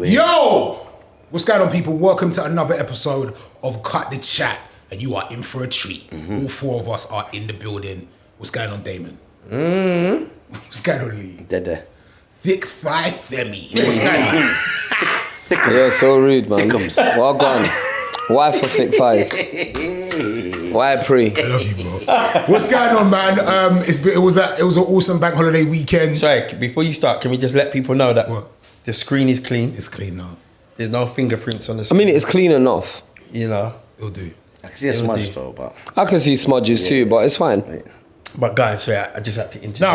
Yo! What's going on, people? Welcome to another episode of Cut the Chat, and you are in for a treat. All four of us are in the building. What's going on, Damon? What's going on, Lee? Dead. Thick Thigh Femi. What's going on? You're so rude, man. Well gone. Why for thick thighs? Why pre? I love you, bro. What's going on, man? It was an awesome bank holiday weekend. Sorry, before you start, can we just let people know that the screen is clean? It's clean now. There's no fingerprints on the I screen. mean, it's clean enough. You know. It'll do. I can see a smudge though, but... I can see smudges too, but it's fine. But guys, sorry, I just had to interject. No,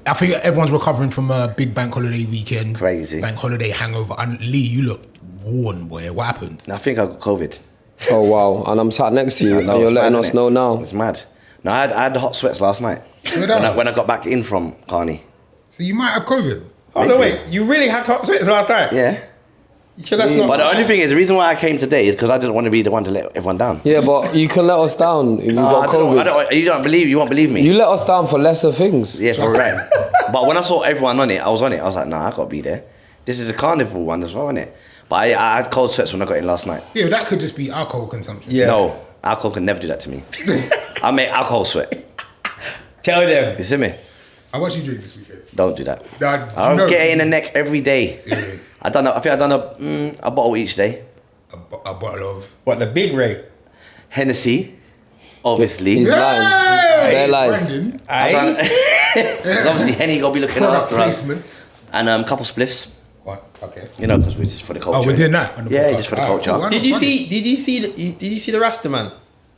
I think everyone's recovering from a big bank holiday weekend. Crazy. Bank holiday hangover. And Lee, you look worn, boy. What happened? I think I got COVID. Oh, wow. And I'm sat next to you, and you're letting us know now. It's mad. No, I had the hot sweats last night. when I got back in from Carney. So you might have COVID? Oh, no, wait. You really had hot sweats last night? Yeah. So that's not... But the only thing is, the reason why I came today is because I didn't want to be the one to let everyone down. Yeah, but you can let us down if you got COVID. You won't believe me. You let us down for lesser things. Yeah, for right. But when I saw everyone on it, I was like, nah, I gotta be there. This is the Carnival one as well, isn't it? But I had cold sweats when I got in last night. Yeah, that could just be alcohol consumption. Yeah. No, alcohol can never do that to me. I make alcohol sweat. Tell them. You see me? How much you drink this weekend? Don't do that. Nah, I don't get it in the neck every day. Serious. I think I done a bottle each day. A bottle of... What, the big Ray? Hennessy, obviously. He's lying. Bare lies. Brandon, Because obviously Henny got to be looking product after us. placement. And a couple spliffs. What? Okay. You know, because we're just for the culture. Oh, we're doing that? On the Yeah, podcast. just for the culture. Cool. Did you see the Rasta man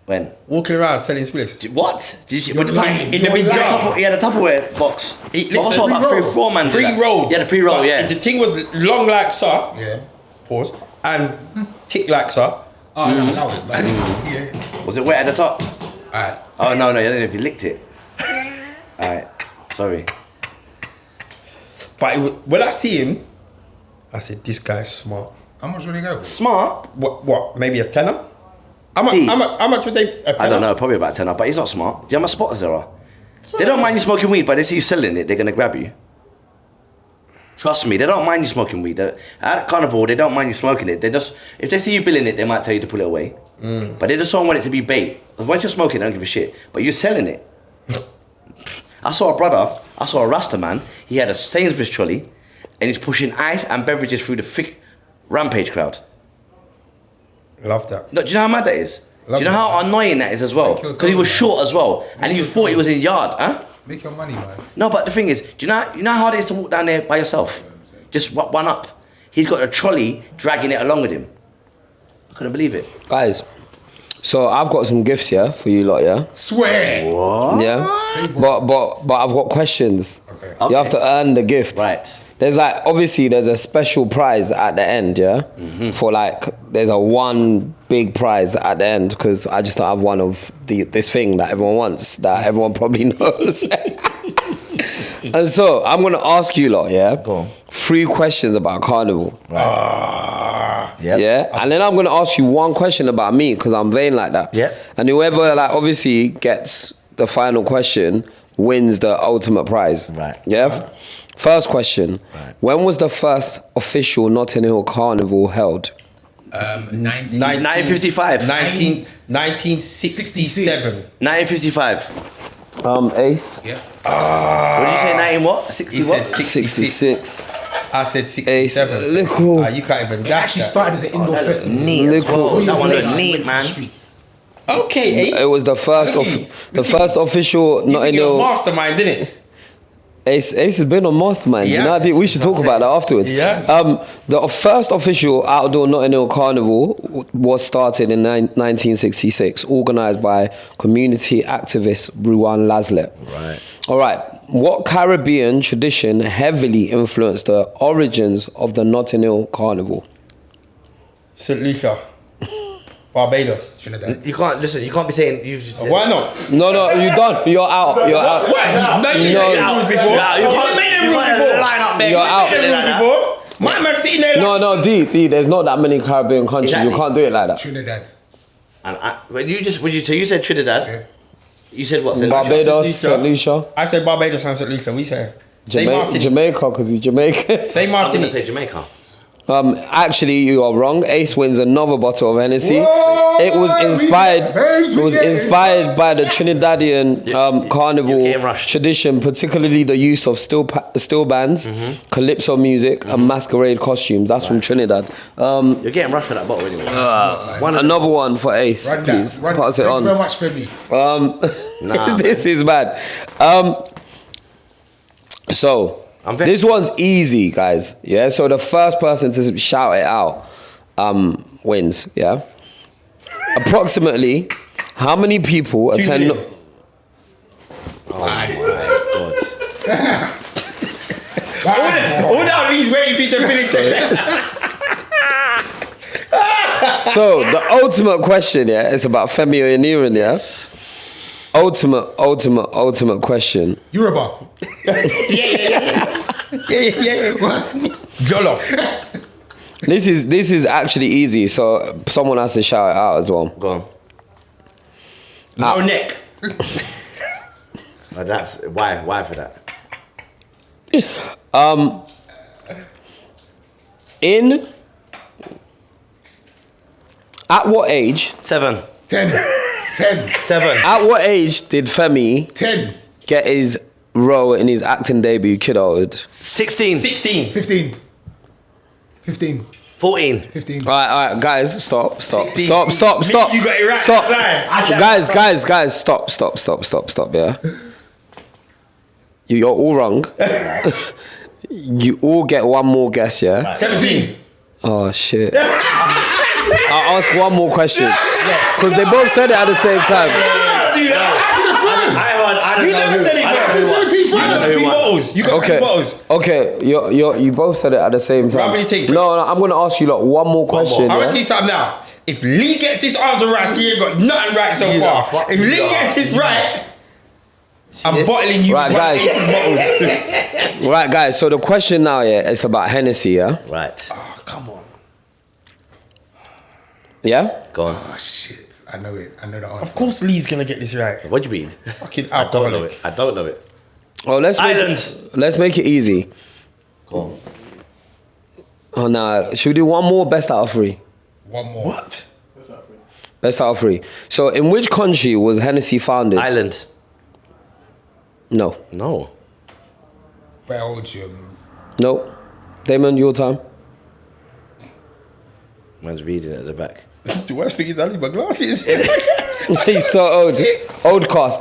When? walking around selling spliffs? What? Did you see? You're With lying. In the big jar. He had a Tupperware box. Listen, But I saw about pre-rolls. 3 or 4 man. Pre-rolled. Yeah, the pre-roll, But yeah. The thing was long like so. Yeah. Pause. And thick like so. Oh, no, allow it, man. Yeah. Was it wet at the top? Alright. Oh, no, I don't know if you licked it. Alright, sorry. But when I see him, I said, this guy's smart. How much will they go for? Smart? What? Maybe a tenner? How much would they? A tenner? I don't know, probably about 10, but he's not smart. Do you know how much spotters there are? They don't mind you smoking weed, but they see you selling it, they're going to grab you. Trust me, they don't mind you smoking weed. At Carnival, they don't mind you smoking it. They just, if they see you billing it, they might tell you to pull it away. But they just don't want it to be bait. Because once you're smoking, they don't give a shit. But you're selling it. I saw a Rasta man, he had a Sainsbury's trolley, and he's pushing ice and beverages through the thick Rampage crowd. Love that. No, do you know how mad that is? Do you know how annoying that is as well? Because he was short as well, and you thought he was in yard, huh? Make your money, man. No, but the thing is, do you know how hard it is to walk down there by yourself? Just one up. He's got a trolley dragging it along with him. I couldn't believe it. Guys, so I've got some gifts, yeah, for you lot, yeah? Swear. What? Yeah? But I've got questions. Okay. You have to earn the gift. Right. There's there's a special prize at the end, yeah? For there's a one big prize at the end, because I just don't have one of this thing that everyone wants, that everyone probably knows. And so I'm gonna ask you lot, yeah? Go on. 3 questions about Carnival. Right. Yep. Yeah? And then I'm gonna ask you 1 question about me, because I'm vain like that. Yeah. And whoever obviously gets the final question wins the ultimate prize. Right. Yeah? First question. Right. When was the first official Notting Hill Carnival held? 1955. 1967. 1955. Ace? Yeah. What did you say, 19 what? 60 He what? said 66. I said 67. Little. You can't even It dash actually that. started as an indoor festival. Neat as well. Little. That one looked Later, neat, went to man. the streets. Okay, eh? It was the first official You Notting think you're a Hill. mastermind, didn't it? Ace has been on Mastermind. You know, Yes. we should talk about that afterwards. Yes. The first official outdoor Notting Hill Carnival was started in 1966, organised by community activist Ruan Laslett. Right. All right. What Caribbean tradition heavily influenced the origins of the Notting Hill Carnival? St. Lucia. Barbados. Trinidad. You can't listen. You can't be saying you should say. Why not? No, you're done. You're out. You're out. Why? No, you No. made them rules before. Yeah, you You can't- made them you rules can't before. line up there. You're You out. You made them rules before. My man sitting there like... No, D. There's not that many Caribbean countries. Exactly. You can't do it like that. Trinidad. And so you said Trinidad. Okay. You said what? St. Barbados, Lucia. St. Lucia, I said Barbados and St. Lucia. We say. Say Martin. Jamaica, because he's Jamaican. Say I'm gonna say Martinique. Jamaica. Actually, you are wrong. Ace wins another bottle of Hennessy. Whoa, It was inspired. babes, we It was get it. inspired by the Trinidadian you're carnival getting rushed. tradition, particularly the use of steel bands, calypso music, and masquerade costumes. That's from Trinidad. You're getting rushed for that bottle anyway. Another one for Ace. Run Please that. Run pass that. it Thank you very on. much, Femi. This is bad. So this one's easy, guys. Yeah. So the first person to shout it out wins. Yeah. Approximately, how many people attend? million. Oh my God. All that means waiting for you to finish it. So the ultimate question, yeah, it's about Femi Oniran, yeah. Ultimate question. Yoruba. Yeah. Jollof. This is actually easy, so someone has to shout it out as well. Go on. No neck. Oh, that's why for that? At what age? 7. 10. 10. 7. At what age did Femi 10. get his role in his acting debut, kidulthood? 16. 16. 15. 15. 14. 15. All right, guys, stop. You got it right. Stop. Right. Guys, stop, yeah. You're all wrong. You all get one more guess, yeah? 17. Oh, shit. I'll ask one more question. Because they both said it at the same time. You never said it, bro. 17 You got 2 bottles. You got 2 bottles. Okay, you both said it at the same time. How many take? No, I'm going to ask you like one more question. I'm yeah? gonna tell you something now. If Lee gets this answer right, he ain't got nothing right so far. If Lee gets this right, I'm bottling you. Right, guys. bottles. Right, guys, so the question now, yeah, it's about Hennessy, yeah? Right. Oh, come on. Yeah? Go on. Oh, shit. I know it. I know the answer. Of course Lee's gonna get this right. What do you mean? Fucking I don't know alcoholic. it. I don't know it. Oh, let's make it easy. Go on. Oh, nah. Should we do one more best out of 3? One more. What? Best out of 3. So, in which country was Hennessy founded? Ireland. No. No. Belgium. No. Damon, your time. Man's reading at the back. The worst thing is I need my glasses. He's so old. The old cast.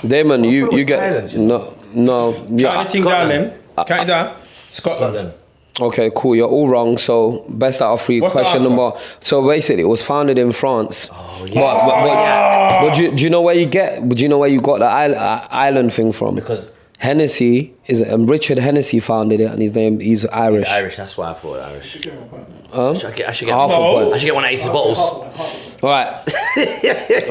Damon, you get Ireland, no. Count the thing down then. Count it down. Scotland. Okay, cool. You're all wrong. So best out of 3. What's the Question answer? number. So basically, it was founded in France. Oh, yeah. But do you know where you got the island thing from? Because Hennessy is Richard Hennessy founded it, and he's he's Irish. Irish, that's why I thought Irish. I should get Half a point. I should get one of Ace's bottles. All right.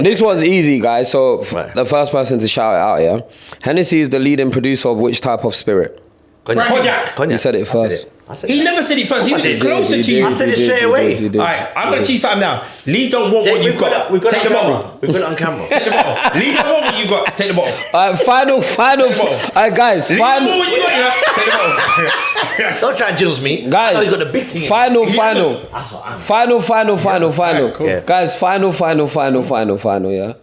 This one's easy, guys. So Right. the first person to shout it out, yeah. Hennessy is the leading producer of which type of spirit? Cognac. You said it first. He never said it first. He was closer to you. I said it straight away. Alright, I'm gonna tell you something now. Lee don't want what you've got. We've got Take it the on bottle. camera. We've got it on camera. Take the bottle. Lee don't want what you got. Take the bottle. All right, final. All right, guys, Lee don't want what you got. You know? Take the bottle. Don't try and jills me. I know Guys, you got the big thing. final. That's what I'm. Final. cool. Yeah. Guys, final, yeah.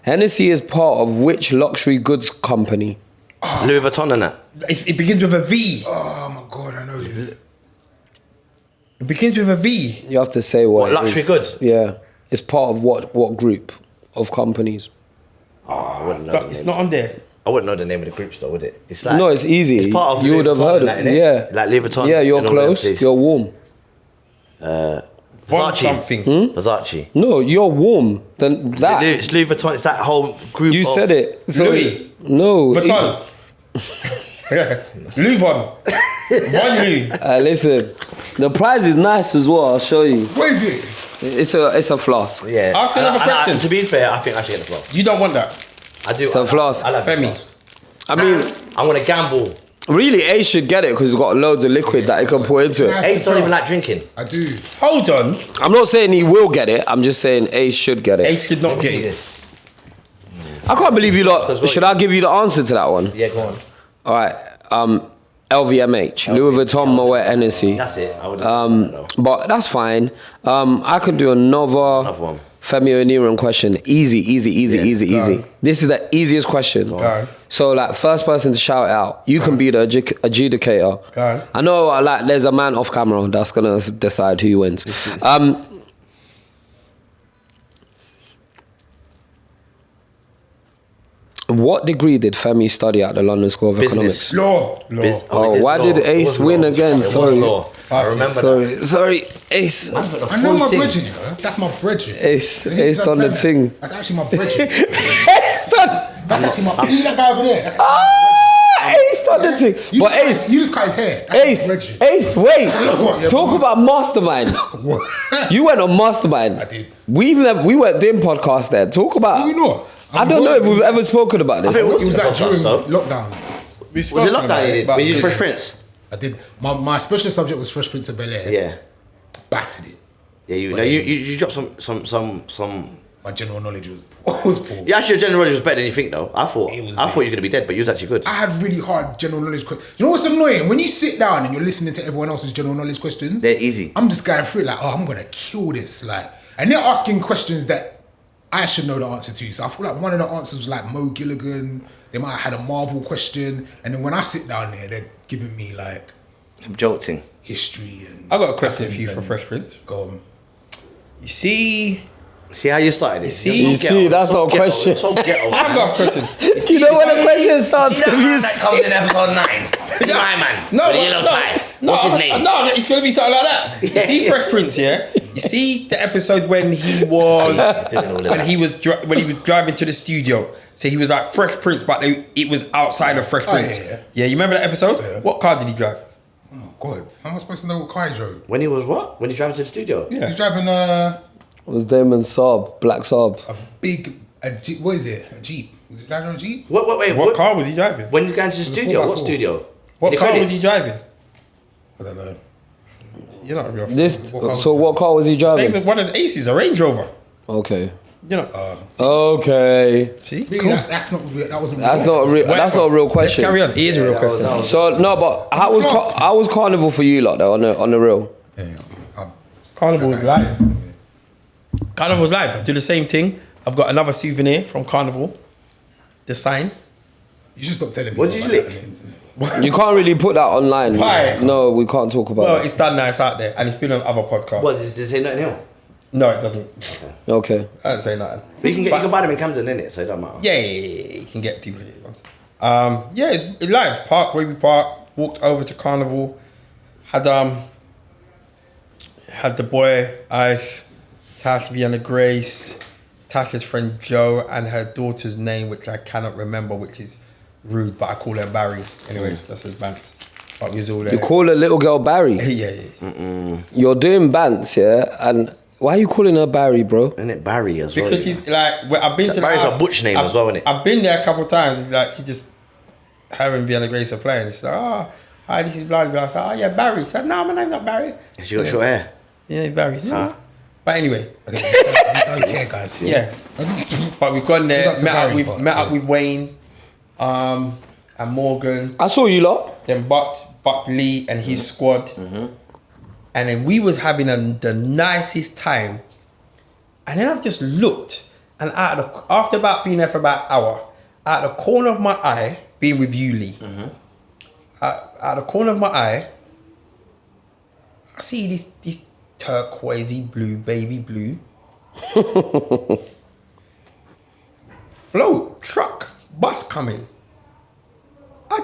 Hennessy is part of which luxury goods company? Louis Vuitton and that. It begins with a V. Oh, my God. I know this. It begins with a V. You have to say what it luxury is. goods? Yeah. It's part of what group of companies? I wouldn't know the It's name. not on there. I wouldn't know the name of the groups though, would it? It's like No, it's easy. It's part of You would Louis have Vuitton heard and of that, it. innit? Yeah. Like Louis Vuitton. Yeah, you're and all them close. places. You're warm. Von Versace. something. Versace. No, you're warm. Then that. It's Louis Vuitton. It's that whole group. You of, said it. So Louis. No. Vuitton. Louis Von. Von Louis. Listen, the prize is nice as well. I'll show you. What is it? It's a flask. Yeah. Ask another question. To be fair, I think I should get the flask. You don't want that. I do. It's a flask. I like the Femi. flask. I mean, I want to gamble. really, Ace should get it because it's got loads of liquid that he can pour into it. Ace don't even like drinking. I do. Hold on. I'm not saying he will get it. I'm just saying Ace should get it. Ace should not get it. This. I can't believe you lot. As well. Should I give you the answer to that one? Yeah, go on. All right. LVMH, Louis Vuitton, Moet Hennessy. That's it. I would. But that's fine. I could do another one. Femi Oniran question. Easy. on. This is the easiest question. Go on. So like, first person to shout out, you can be the adjudicator. Go on. I know like there's a man off camera that's gonna decide who wins. What degree did Femi study at the London School of Business. Economics? Law. Oh, why did Ace win again? It was Sorry. law. I remember Sorry, Ace. I know my brethren, you know. That's my brethren. Ace That's done the that. thing. That's actually my brethren. Ace done. That's actually my. See that guy over there? That's Ace done the thing. You But just Ace, cut- you just cut his hair. That's Ace, my brethren. Ace, wait. What? Yeah, Talk what? about mastermind. You went on mastermind. I did. We weren't doing podcasts there. Talk about. No, you know. I don't know if we've ever spoken about this. It was like podcast, during though. lockdown. Was it lockdown? You did? When you did Fresh Prince? I did. My special subject was Fresh Prince of Bel-Air. Yeah. Battered it. Yeah, you dropped some. My general knowledge was poor. Yeah, actually, your general knowledge was better than you think, though. I thought It was you were gonna be dead, but you was actually good. I had really hard general knowledge questions. You know what's annoying? When you sit down and you're listening to everyone else's general knowledge questions, They're easy. I'm just going through it like, oh, I'm gonna kill this. Like, and they're asking questions that I should know the answer to. So I feel like one of the answers was like Mo Gilligan. They might have had a Marvel question, and then when I sit down there, they're giving me like Some jolting. history and. I got a question for you for Fresh Prince. Go on. You see, See how you started it? You see, that's not a question. So ghetto. I've got a question. You know when the question starts with you. that comes in episode 9. My man. No, with a yellow tie. What's his name? No, it's gonna be something like that. You see Fresh Prince, yeah. You see the episode when he was when he was driving to the studio. So he was like Fresh Prince, but it was outside of Fresh Prince. Yeah. You remember that episode? Yeah. What car did he drive? Oh God, how am I supposed to know what car he drove? When he was what? When he drove to the studio? Yeah. He's driving It was Damon Saab, Black Saab. a Jeep. What is it? A Jeep? Was he driving a Jeep? Wait, What car was he driving? When you going to the a studio? 4x4. What studio? What The car was credits? he driving? I don't know. You're not a real. What car was he driving? Same one as Aces, a Range Rover. Okay. You know. Okay. See, Really, that's not real. That wasn't. That's not a real. That's not a real Let's question. carry on. It is a real question. So no, but how was Carnival for you, lot? Though on the real. Yeah, Carnival was live. Carnival's live. I do the same thing. I've got another souvenir from Carnival. The sign. You should stop telling me. What did you about lick? that on the internet. You can't really put that online. Why? No, we can't talk about Well, that. it's done now. It's out there, and it's been on other podcasts. What, did it say Notting Hill? No, it doesn't. Okay. I don't say nothing. But you can buy them in Camden, innit? So it don't matter. Yeah, you can get people. Yeah, it's live. Park, Wavy Park. Walked over to Carnival. Had the boy Ice, Tash, Vienna Grace, Tasha's friend Joe, and her daughter's name, which I cannot remember, which is rude, but I call her Barry. Anyway, that's his bants. But we was all there. You call a little girl Barry. yeah. You're doing bants, yeah, and why are you calling her Barry, bro? Isn't it Barry as well? Because she's like, I've been to the Barry's house. a butch name as well, isn't it? I've been there a couple of times. It's like she just, her and Vienna Grace are playing. It's like, hi, this is blah blah. I said, yeah, Barry. She said, no, my name's not Barry. She got short hair. Yeah, Barry. Yeah. But anyway, We don't care, guys. yeah. But we've gone there, We got to met Barry, up but, met up yeah. with Wayne, and Morgan, I saw you lot. then Buck Lee and his squad, and then we was having the nicest time. And then I've just looked, and after about being there for about an hour, out of the corner of my eye, being with you, Lee, out of the corner of my eye, I see this turquoisey blue, baby blue, float, truck, bus coming. I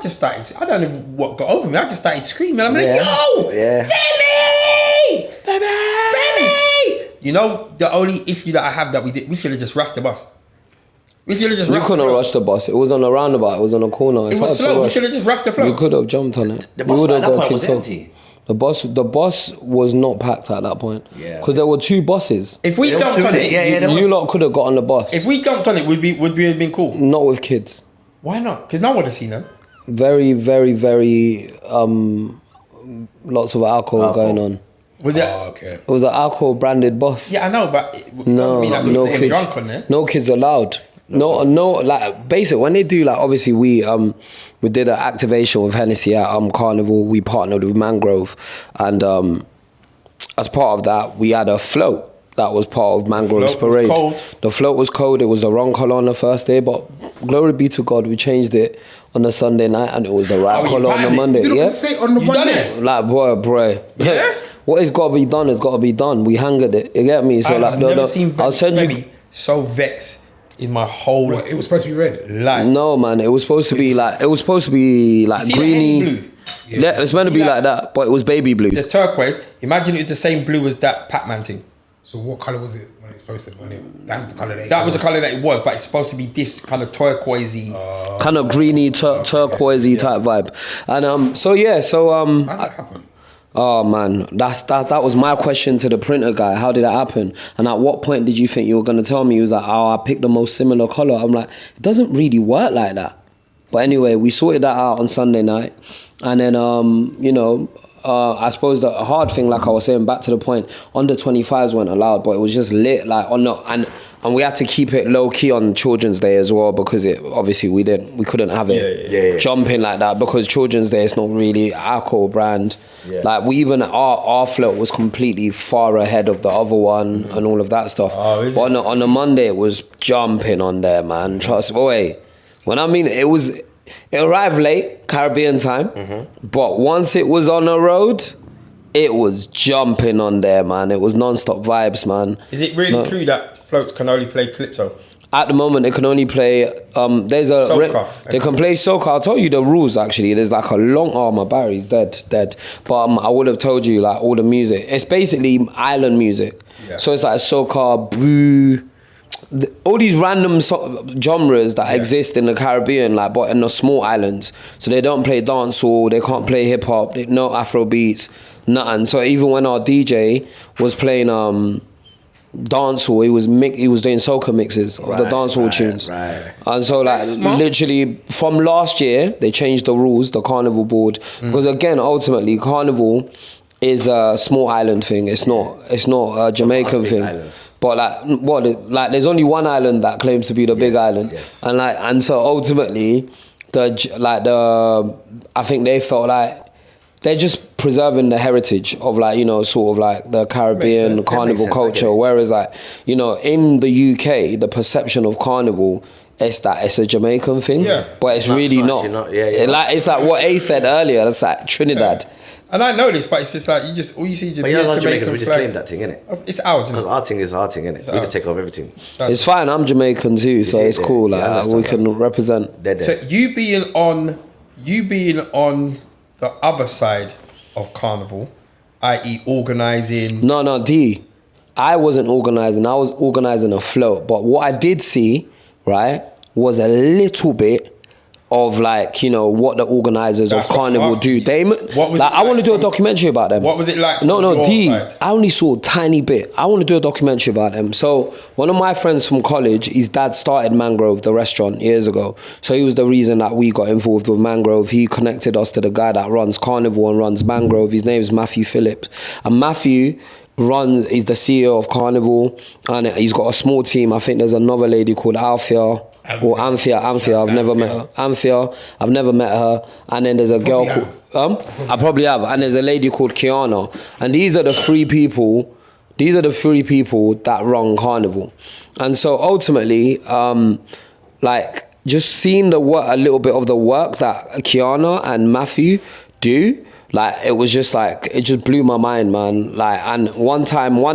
don't know what got over me. I just started screaming. I'm like, yo, Yeah. Femi! Femi! You know, the only issue that I have that we should have just rushed the bus. We should have just You rushed couldn't the float. rush the bus. It was on a roundabout. It was on a corner. It's It was hard to slow. We rush. should have just rushed the float. You could have jumped on it. The We bus would at have that got point was kicked off. empty. The bus was not packed at that point. Yeah. Because there were two buses. If we jumped on it, You lot could have got on the bus. if we jumped on it, would we have been cool? Not with kids. Why not? Because no one would have seen them. Very, very, very lots of alcohol going on. Was it? Oh, okay. It was an alcohol branded bus. Yeah, I know, but it No, doesn't mean that we no were kids. drunk on there. No kids allowed. No, like basically when they do like obviously we did an activation with Hennessy at Carnival. We partnered with Mangrove, and as part of that we had a float that was part of Mangrove's parade. The float was cold. It was the wrong colour on the first day, but glory be to God, we changed it on the Sunday night, and it was the right colour on the Monday. You yeah, say on the Monday. Like boy. Yeah. What has got to be done has got to be done. We hangered it. You get me? So I've never seen I'll send you. Remy so vexed in my whole What, it was supposed to be red. life. No, man. It was supposed to be like See greeny. the blue? Yeah, it's meant to be like that, but it was baby blue. The turquoise. Imagine it's the same blue as that Pac-Man thing. So what colour was it when it's posted? That's the colour That was the colour that it was, but it's supposed to be this kind of turquoisey. Kind of greeny, turquoisey type vibe. And How did that happen? oh man, that was my question to the printer guy. How did that happen? And at what point did you think you were gonna tell me? He was like, oh, I picked the most similar colour. I'm like, it doesn't really work like that. But anyway, we sorted that out on Sunday night, and then I suppose the hard thing, like I was saying, back to the point, under 25s weren't allowed, but it was just lit like on the and we had to keep it low key on Children's Day as well, because it obviously we couldn't have it jumping like that, because Children's Day it's not really alcohol brand. Yeah. Like we even our float was completely far ahead of the other one and all of that stuff. Oh, but on the Monday it was jumping on there, man. Trust me. Wait, when I mean it arrived late, Caribbean time, but once it was on the road, it was jumping on there, man. It was non-stop vibes, man. Is it really true that floats can only play calypso? At the moment, they can only play. There's a soca. They can play soca. I'll tell you the rules. Actually, there's like a long. Oh, my battery's dead. But I would have told you like all the music. It's basically island music. Yeah. So it's like soca, boo, all these random genres that exist in the Caribbean, like but in the small islands. So they don't play dancehall. They can't play hip hop. No Afro beats. Nothing. So even when our DJ was playing dancehall, he was doing soca mixes of the dancehall tunes. Right. And so like literally from last year they changed the rules, the Carnival board, because again ultimately Carnival is a small island thing. It's not a Jamaican thing. Islands. But like there's only one island that claims to be the big island. Yes. And so ultimately I think they felt like they're just preserving the heritage of sort of like the Caribbean carnival culture. Whereas like, in the UK, the perception of carnival is that it's a Jamaican thing, but it's really not. It's like what A said earlier. It's like Trinidad. Yeah. And I know this, but it's just like all you see is Jamaican we just claim that thing, innit? It's ours, innit? Because our thing is our thing, innit? We just take over everything. It's fine. I'm Jamaican too, so it's cool. Like we can represent. So you being on the other side of Carnival, i.e. organising... No, D. I wasn't organising. I was organising a float. But what I did see, right, was a little bit of what the organisers of Carnival do. I want to do a documentary about them. What was it like? No, D. Side? I only saw a tiny bit. I want to do a documentary about them. So one of my friends from college, his dad started Mangrove, the restaurant, years ago. So he was the reason that we got involved with Mangrove. He connected us to the guy that runs Carnival and runs Mangrove. His name is Matthew Phillips. And Matthew is the CEO of Carnival, and he's got a small team. I think there's another lady called Althea. Or Anthea. I've never met her. Anthea, I've never met her. And then there's a girl called I probably have. And there's a lady called Kiana. And these are the three people that run Carnival. And so ultimately, just seeing a little bit of the work that Kiana and Matthew do, it was just it just blew my mind, man. And one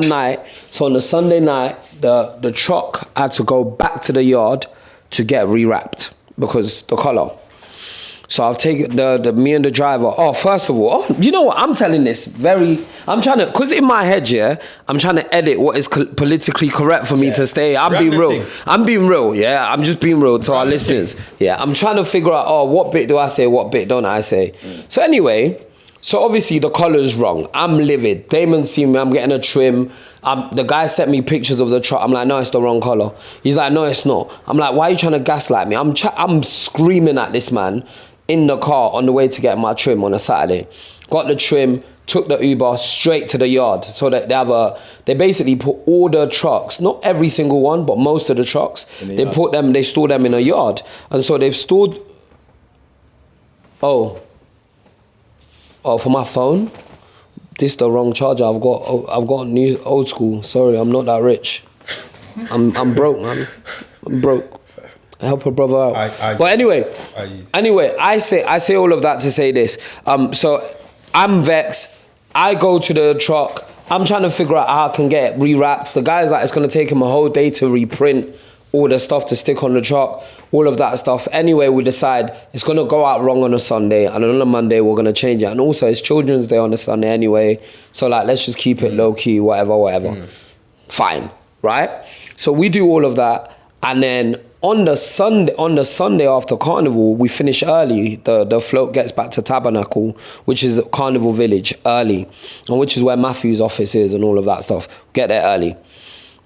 night, so on a Sunday night, the truck had to go back to the yard to get rewrapped because the colour. So I've taken me and the driver. Oh, first of all, you know what? I'm telling this I'm trying to, because in my head, I'm trying to edit what is politically correct for me to stay. I'm being real, yeah? I'm just being real to our listeners. Yeah, I'm trying to figure out, what bit do I say, what bit don't I say? So anyway, obviously the colour's wrong. I'm livid. Damon seen me, I'm getting a trim. The guy sent me pictures of the truck. I'm like, no, it's the wrong colour. He's like, no, it's not. I'm like, why are you trying to gaslight me? I'm screaming at this man in the car on the way to get my trim on a Saturday. Got the trim, took the Uber straight to the yard. So that they basically put all the trucks, not every single one, but most of the trucks, they store them in a yard. And so they've stored, oh, for my phone, this is the wrong charger. I've got a new old school. Sorry, I'm not that rich. I'm broke, man. I'm broke. I help a brother out. But anyway, I say all of that to say this. So I'm vexed. I go to the truck. I'm trying to figure out how I can get it rewrapped. The guy's like, it's going to take him a whole day to reprint all the stuff to stick on the truck, all of that stuff. Anyway, we decide it's going to go out wrong on a Sunday, and on a Monday we're going to change it. And also it's Children's Day on a Sunday anyway, so like let's just keep it low key, whatever. Fine, right? So we do all of that, and then on the Sunday after Carnival, we finish early. The float gets back to Tabernacle, which is Carnival Village, early, and which is where Matthew's office is and all of that stuff. Get there early.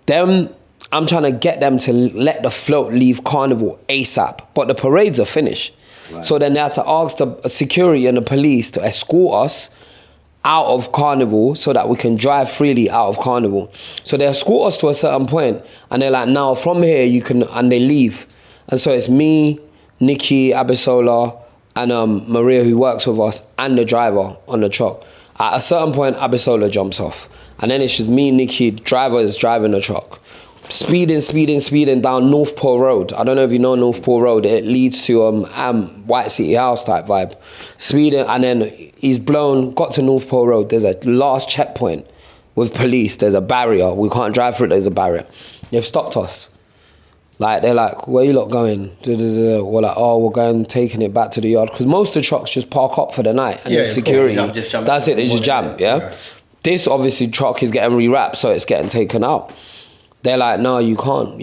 Then I'm trying to get them to let the float leave Carnival ASAP, but the parades are finished. Right. So then they had to ask the security and the police to escort us out of Carnival so that we can drive freely out of Carnival. So they escort us to a certain point, and they're like, now from here you can, and they leave. And so it's me, Nikki, Abisola, and Maria, who works with us, and the driver on the truck. At a certain point, Abisola jumps off, and then it's just me, Nikki, driver is driving the truck. Speeding down North Pole Road. I don't know if you know North Pole Road. It leads to White City House type vibe. Speeding, and then he's got to North Pole Road. There's a last checkpoint with police. There's a barrier. We can't drive through it. There's a barrier. They've stopped us. Like, they're like, where you lot going? We're like, oh, we're going, taking it back to the yard. Because most of the trucks just park up for the night, and there's security. That's it, they just jam, yeah? This, obviously, truck is getting rewrapped, so it's getting taken out. They're like, no, you can't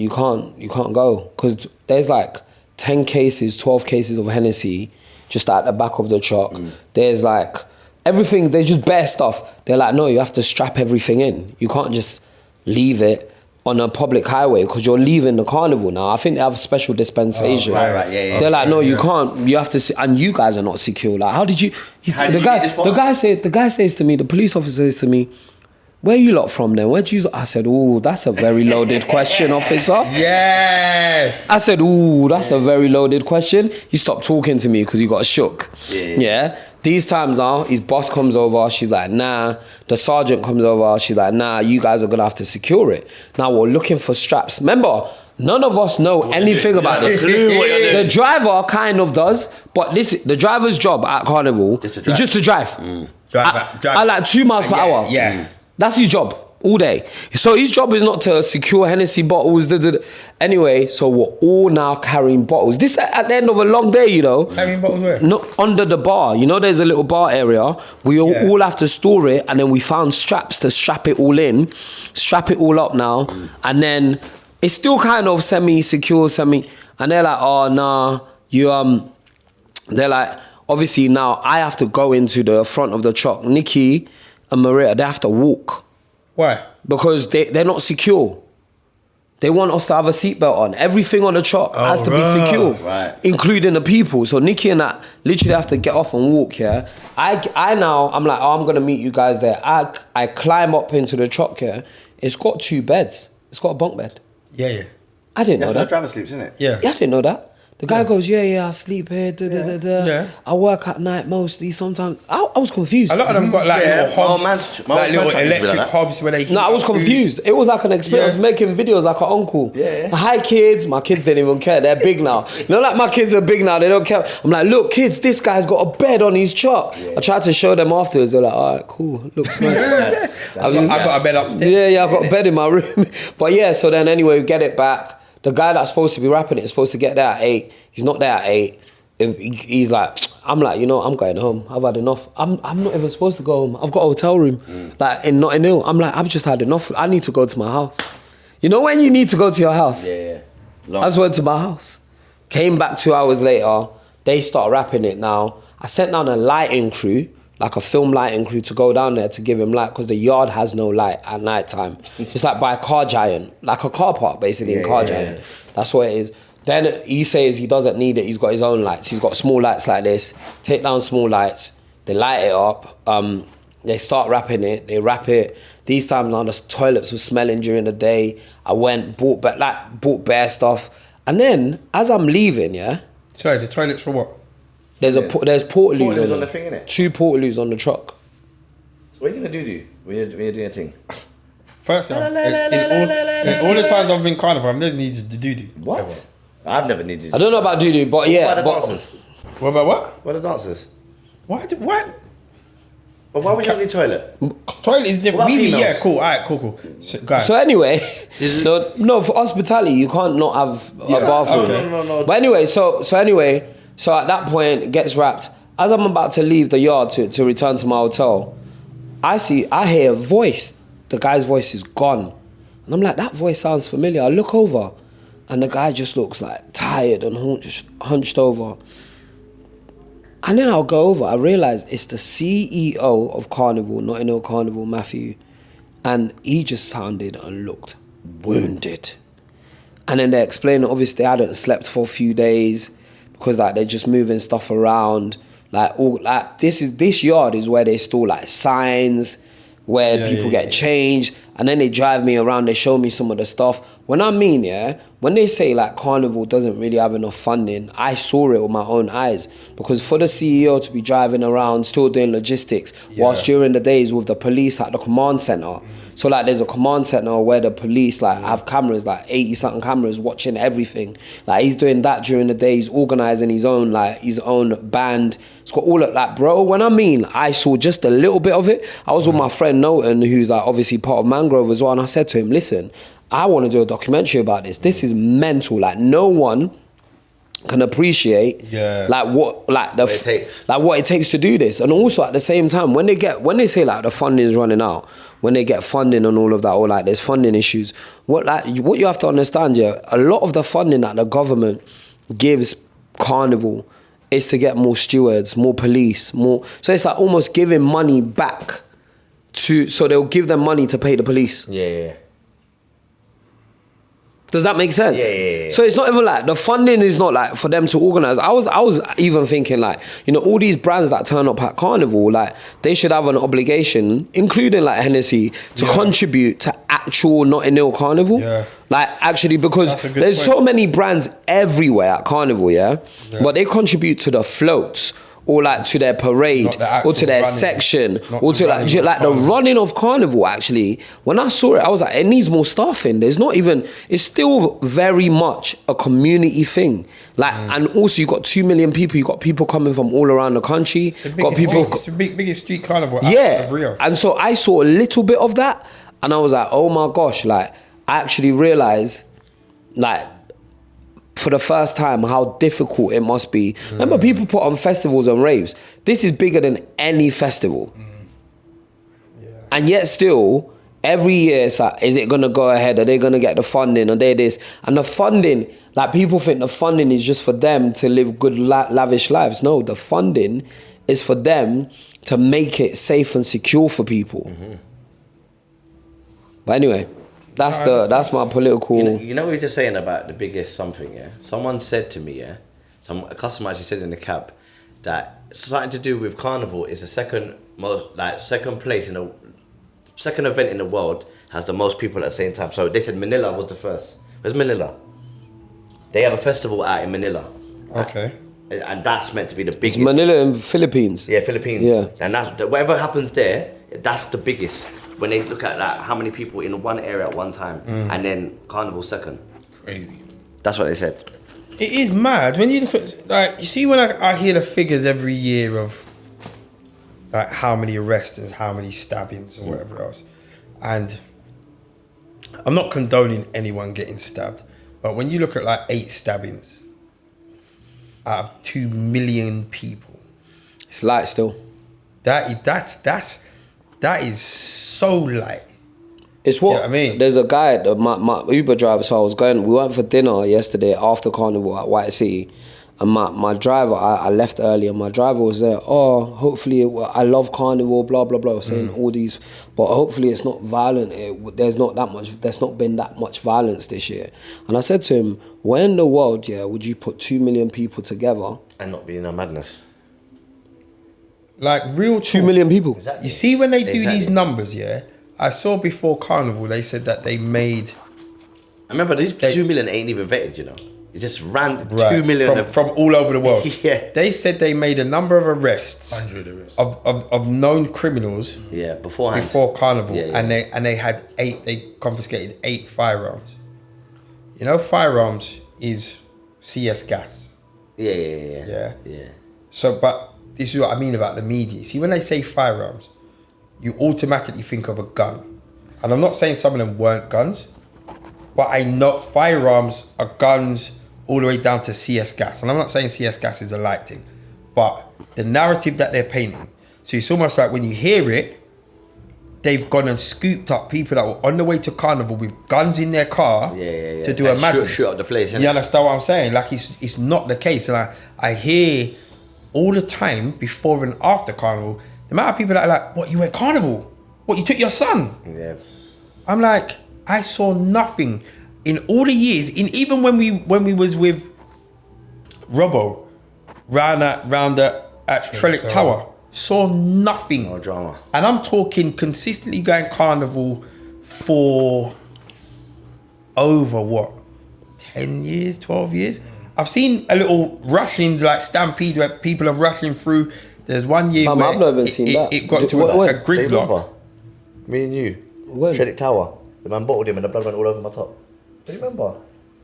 go. Because there's like 10 cases, 12 cases of Hennessy just at the back of the truck. There's like everything, there's just bare stuff. They're like, no, you have to strap everything in. You can't just leave it on a public highway because you're leaving the Carnival now. I think they have a special dispensation. Yeah. They're like, no, you can't. You have to, and you guys are not secure. Like, how did you? The guy says to me, the police officer says to me, where you lot from then? Where'd you? I said, ooh, that's a very loaded question, officer. Yes. I said, ooh, that's a very loaded question. He stopped talking to me because he got shook. Yeah. These times now, his boss comes over, she's like, nah. The sergeant comes over, she's like, nah, you guys are gonna have to secure it. Now we're looking for straps. Remember, none of us know anything about this. The driver kind of does, but the driver's job at Carnival is just to drive. Drive. At like 2 miles per hour. Yeah. That's his job all day. So his job is not to secure Hennessy bottles. Anyway, so we're all now carrying bottles. This at the end of a long day, you know. Carrying bottles where? Not under the bar. You know, there's a little bar area. We all have to store it, and then we found straps to strap it all in, strap it all up now, and then it's still kind of semi-secure, and they're like, oh, nah, they're like, obviously now I have to go into the front of the truck. Nikki and Maria, they have to walk. Why? Because they're not secure. They want us to have a seatbelt on. Everything on the truck has to be secure, including the people. So Nikki and I literally have to get off and walk, yeah? I'm like, oh, I'm going to meet you guys there. I climb up into the truck, yeah? It's got 2 beds. It's got a bunk bed. Yeah. I didn't know that. No driver sleeps, isn't it? Yeah, I didn't know that. The guy goes, yeah, I sleep here, Yeah. I work at night mostly, sometimes. I was confused. A lot of them got like little hobs, like little electric hobs where they... No, I was confused. It was like an experience. I was making videos like an uncle. Yeah. Hi kids. My kids didn't even care. They're big now. You know, like my kids are big now. They don't care. I'm like, look kids, this guy's got a bed on his truck. I tried to show them afterwards. They're like, all right, cool. Looks nice. I got a bed upstairs. Yeah, I got a bed in my room. But yeah, so then anyway, we get it back. The guy that's supposed to be wrapping it is supposed to get there at 8. He's not there at 8. He's like, I'm like, you know, I'm going home. I've had enough. I'm not even supposed to go home. I've got a hotel room, like in Notting Hill. I'm like, I've just had enough. I need to go to my house. You know when you need to go to your house? Yeah. I just went to my house. Came back 2 hours later. They start wrapping it now. I sent down a lighting crew, like a film lighting crew, to go down there to give him light because the yard has no light at night time. It's like by a car giant, like a car park basically in car giant. That's what it is. Then he says he doesn't need it. He's got his own lights. He's got small lights like this. Take down small lights. They light it up. They start wrapping it. They wrap it. These times now the toilets were smelling during the day. I went, bought bare stuff. And then, as I'm leaving, yeah? Sorry, the toilets for what? There's portaloos on the thing, innit? 2 portaloos on the truck. So what are you gonna do? When you're doing a thing? First, in all the times I've been Carnival, I've never needed to do. What? Ever. I've never needed. I don't know about doo-doo, but yeah. What about the dancers? What about what? What are the dancers? What? But why would you need a toilet? Toilet is What about really, females? yeah, cool. Alright, cool. So anyway, no, for hospitality, you can't not have a bathroom. Okay. No. But anyway, so at that point, it gets wrapped. As I'm about to leave the yard to return to my hotel, I hear a voice. The guy's voice is gone. And I'm like, that voice sounds familiar. I look over, and the guy just looks like tired and hunched over. And then I'll go over, I realise it's the CEO of Carnival, Notting Hill Carnival, Matthew. And he just sounded and looked wounded. And then they explained that obviously they hadn't slept for a few days because like they're just moving stuff around. This yard is where they store like signs, where people get changed, and then they drive me around, they show me some of the stuff. When they say like Carnival doesn't really have enough funding, I saw it with my own eyes. Because for the CEO to be driving around, still doing logistics, whilst during the days with the police at the command center. So like there's a command center where the police like have cameras, like 80 something cameras watching everything. Like he's doing that during the day, he's organizing his own band. It's got all of that, bro. When I saw just a little bit of it. I was with my friend Noten, who's like obviously part of Mangrove as well, and I said to him, listen, I want to do a documentary about this. This is mental. Like no one can appreciate what it takes to do this. And also at the same time, when they say like the funding is running out, when they get funding and all of that, or like there's funding issues, what you have to understand, a lot of the funding that the government gives Carnival is to get more stewards, more police, more. So it's like almost giving money back so they'll give them money to pay the police. Yeah. Does that make sense? Yeah. So it's not even like the funding is not like for them to organize. I was even thinking like, all these brands that turn up at Carnival, like they should have an obligation, including like Hennessy, to contribute to actual Notting Hill Carnival. Yeah. Like actually, because there's so many brands everywhere at Carnival, but they contribute to the floats, or like to their parade, or to their section, or to like the running of Carnival. Actually, when I saw it, I was like, it needs more staffing. It's still very much a community thing. Like, and also you got 2 million people. You got people coming from all around the country. It's the biggest street carnival of Rio. And so I saw a little bit of that, and I was like, oh my gosh! Like, I actually realized, like, for the first time, how difficult it must be. Remember, people put on festivals and raves. This is bigger than any festival. And yet still, every year it's like, is it going to go ahead? Are they going to get the funding? Are they this? And the funding, like people think the funding is just for them to live good, lavish lives. No, the funding is for them to make it safe and secure for people. But anyway, that's my political. You know what you're just saying about the biggest something, yeah? Someone said to me, a customer actually said in the cab that something to do with Carnival is the second event in the world has the most people at the same time. So they said Manila was the first. Where's Manila? They have a festival out in Manila. Okay. And that's meant to be the biggest. It's Manila in Philippines. Yeah, Philippines. Yeah. And whatever happens there, that's the biggest. When they look at like how many people in one area at one time, and then Carnival second. Crazy. That's what they said. It is mad when you look at, like, you see when I hear the figures every year of like how many arrests and how many stabbings and whatever else, and I'm not condoning anyone getting stabbed, but when you look at like 8 stabbings out of 2 million people, It's light still. that is so light. It's what, You know what I mean? There's a guy, my Uber driver, so we went for dinner yesterday after Carnival at White City, and my driver, I left early, and my driver was there, hopefully, I love Carnival, blah, blah, blah, saying all these, but hopefully it's not violent, there's not been that much violence this year. And I said to him, where in the world, would you put 2 million people together? And not be in a madness. Like real 2 talk. million people. Exactly. You see when they do Exactly. these numbers, yeah. I saw before Carnival, they said that they made I remember these 2 million ain't even vetted, you know. It just ran 2 right, million from all over the world. Yeah. They said they made a number of arrests 100 arrests. of known criminals beforehand. before Carnival, Yeah, yeah. and they had 8. They confiscated 8 firearms. You know, firearms is CS gas. Yeah. So, but this is what I mean about the media. See, when they say firearms, you automatically think of a gun. And I'm not saying some of them weren't guns, but I know firearms are guns all the way down to CS gas. And I'm not saying CS gas is a light thing, but the narrative that they're painting. So it's almost like when you hear it, they've gone and scooped up people that were on the way to Carnival with guns in their car to do Like a madness. shoot up the place, innit? You understand what I'm saying? Like it's not the case. And I hear all the time before and after Carnival, the amount of people that are like, what, you went Carnival? What, you took your son? Yeah. I'm like, I saw nothing in all the years. Even when we was with Robbo round at Trellick Tower, saw nothing. No drama. And I'm talking consistently going Carnival for over what, 10 years, 12 years. I've seen a little rushing like stampede where people are rushing through. There's one year Mum, where I've not even seen that. it got to What- a when? Do you gridlock. remember? Me and you. When? Trellick Tower. The man bottled him and the blood went all over my top. Do you remember?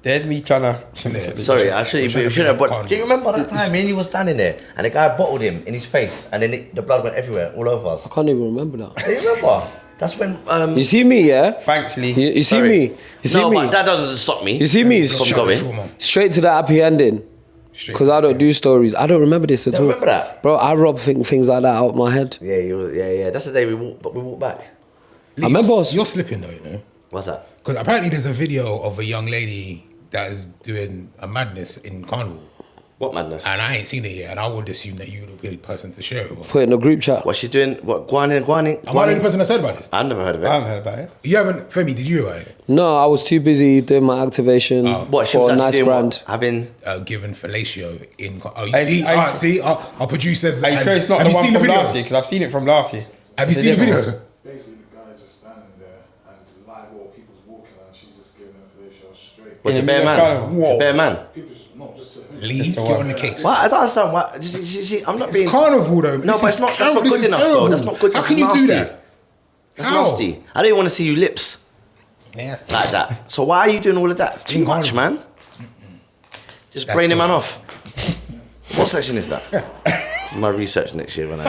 There's me trying to. Sorry, I shouldn't trying to have. be But Carnival. do you remember that time me and you were standing there and the guy bottled him in his face and then the blood went everywhere, all over us? I can't even remember that. Do you remember? That's when. You see me, yeah? Thanks, Lee. You see Sorry. me? You see no, me? but that doesn't stop me. You see me? From Shout going. out Trauma. Straight to the happy ending. Straight Because to I the don't do stories. I don't remember this at Don't all. remember that? Bro, I rob things like that out of my head. Yeah. That's the day we walked back. Lee, I remember you're, us- you're slipping though, you know. What's that? Because apparently there's a video of a young lady that is doing a madness in Carnival. What madness? And I ain't seen it yet, and I would assume that you would be the person to share it with. Put it in a group chat. What's she doing? What? Guanin? Am I the only person that's heard about this? I've never heard of it. I haven't heard about it. You haven't, Femi, did you hear about it? No, I was too busy doing my activation What? She for was a actually nice doing brand. what? Having. Given fellatio in. Oh, you I- see? I- Alright, see? Our producers. Are you sure it's not have the you one seen the from video? last year? Because I've seen it from last year. Have you It's a seen the different video? Basically, the guy just standing there and live while people's walking and she's just giving them for their show straight. What's In a the bare middle of man? Carnival. It's a bare man. People just, not just to him. Lee, get on the case. What? I don't understand why. See, I'm not It's being. Carnival though. No, This but is it's not. That's terrible. not This good is enough, though. terrible. That's not good. How That's can you do nasty. that? That's How? nasty. I don't even want to see you lips Nasty. like that. So why are you doing all of that? It's too In much, Carnival. man. Just That's braining too man much. off. What section is that? This is my research next year when I.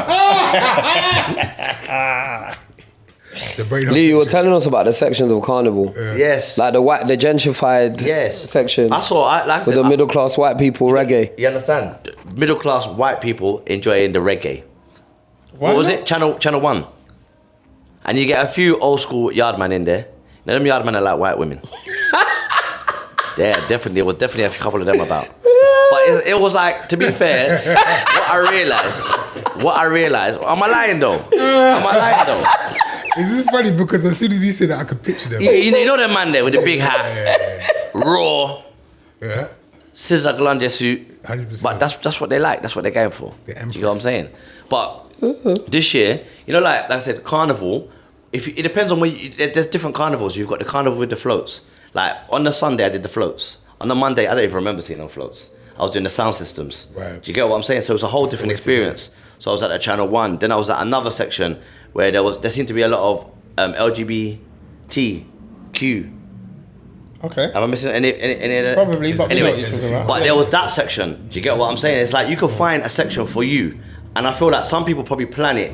The brain Lee, you were telling us about the sections of Carnival. Yes. Like the gentrified Yes. section. I saw. Like I with said, the middle class white people reggae. You understand? Middle class white people enjoying the reggae. What was it? Channel 1. And you get a few old school yardmen in there. Now them yardmen are like white women. There was definitely a couple of them about. But it was like, to be fair, what I realized, am I lying though? This is funny because as soon as you said that, I could picture them. You know the man there with the big hat, raw, Yeah. Sizzler Galunja suit. 100%. But that's what they like. That's what they're going for. The Do you know what I'm Empress. saying? But this year, you know, like I said, Carnival. It depends on there's different carnivals. You've got the carnival with the floats. Like on the Sunday, I did the floats. On the Monday, I don't even remember seeing no floats. I was doing the sound systems. Right. Do you get what I'm saying? So it's a whole That's different the way to do experience. So I was at the Channel 1. Then I was at another section where there seemed to be a lot of LGBTQ. Okay. Am I missing any of that? Probably, but Anyway, we know what you're talking about. but there was that section. Do you get what I'm saying? It's like you could find a section for you, and I feel like some people probably plan it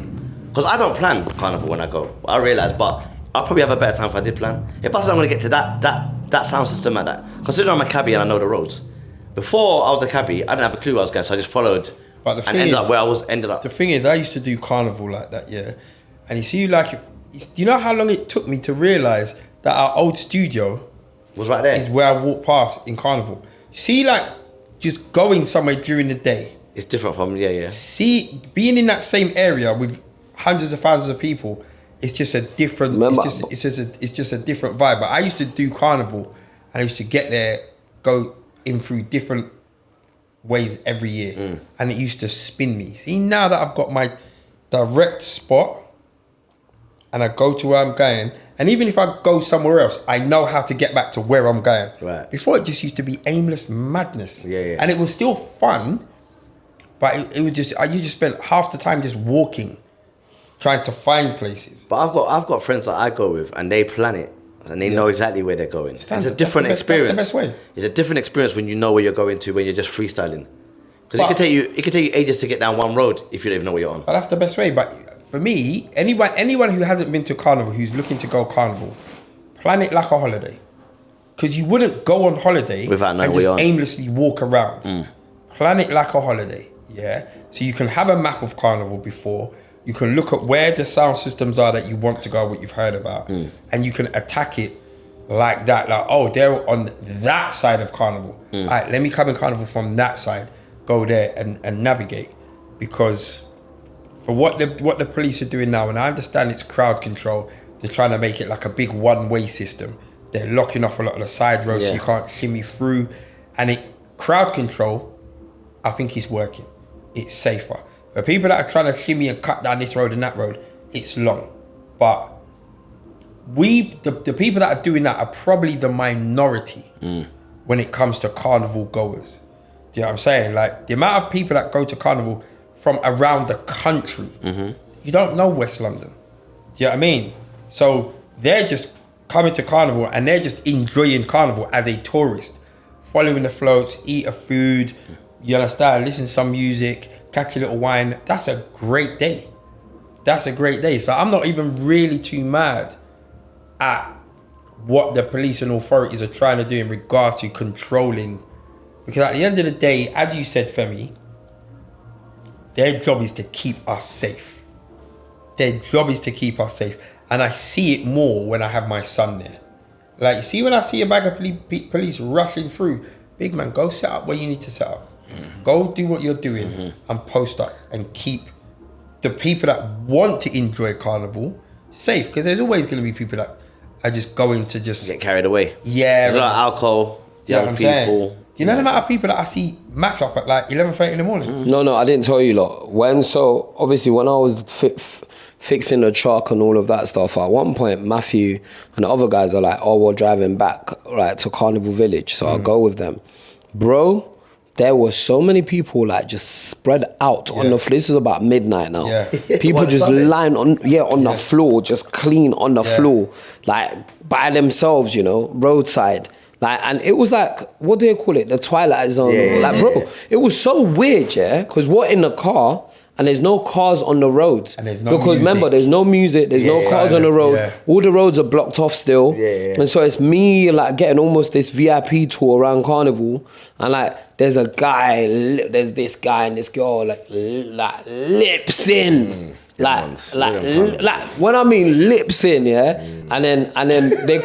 because I don't plan Carnival when I go. I realise, but I'll probably have a better time if I did plan. If I said I'm going to get to that sound system and that, considering I'm a cabbie and I know the roads. Before I was a cabbie, I didn't have a clue where I was going, so I just followed. But the and thing ended is- up where I was. Ended up. The thing is, I used to do Carnival like that, yeah. And you see, like, do you know how long it took me to realise that our old studio Was right there. is where I walked past in Carnival? See, like, just going somewhere during the day. It's different from yeah. See, being in that same area with hundreds of thousands of people, it's just a different. Remember- it's just a different vibe. But I used to do Carnival, and I used to get there, go in through different ways every year, and it used to spin me. See, now that I've got my direct spot, and I go to where I'm going. And even if I go somewhere else, I know how to get back to where I'm going. Right. Before, it just used to be aimless madness. Yeah. And it was still fun, but it was just, you just spent half the time just walking, trying to find places. But I've got friends that I go with, and they plan it, and they know exactly where they're going. It's a different experience. That's the best way. It's a different experience when you know where you're going to, when you're just freestyling. Because it could take you ages to get down one road if you don't even know where you're on. But that's the best way. But for me, anyone who hasn't been to Carnival, who's looking to go Carnival, plan it like a holiday. Because you wouldn't go on holiday without knowing and where just you're on. aimlessly walk around. Plan it like a holiday, yeah? So you can have a map of Carnival before. You can look at where the sound systems are that you want to go, what you've heard about. And you can attack it like that. Like, oh, they're on that side of Carnival. All right, let me come in Carnival from that side. Go there and navigate. Because for what the police are doing now, and I understand it's crowd control, they're trying to make it like a big one-way system. They're locking off a lot of the side roads so you can't shimmy through. And crowd control, I think is working. It's safer. For people that are trying to shimmy and cut down this road and that road, it's long. But the people that are doing that are probably the minority when it comes to Carnival goers. Do you know what I'm saying? Like, the amount of people that go to Carnival from around the country, you don't know West London. Do you know what I mean? So they're just coming to Carnival and they're just enjoying Carnival as a tourist, following the floats, eat a food, you understand, listen to some music, catch a little wine. That's a great day. That's a great day. So I'm not even really too mad at what the police and authorities are trying to do in regards to controlling. Because at the end of the day, as you said, Femi, their job is to keep us safe. Their job is to keep us safe. And I see it more when I have my son there. Like, you see when I see a bag of police rushing through, big man, go set up where you need to set up. Go do what you're doing and post up and keep the people that want to enjoy Carnival safe. Because there's always going to be people that are just going to just... Get carried away. Yeah. There's a lot of alcohol, young people. Do you know the amount of people that I see mash up at like 11:30 in the morning? No, I didn't tell you lot. Obviously when I was fixing the truck and all of that stuff, at one point Matthew and the other guys are like, oh, we're driving back right to Carnival Village, so I'll go with them. Bro, there were so many people like just spread out on the floor. This is about midnight now. Yeah. People just lying on the floor, just clean on the floor, like by themselves, you know, roadside. Like, and it was like, what do they call it? The Twilight Zone. Like, bro, it was so weird, because we're in the car and there's no cars on the road. And there's no because music. Remember, there's no music, there's no cars on the road. Yeah. All the roads are blocked off still. And so it's me like getting almost this VIP tour around Carnival. And like, there's this guy and this girl like lips in. Like when I mean lips in, and then they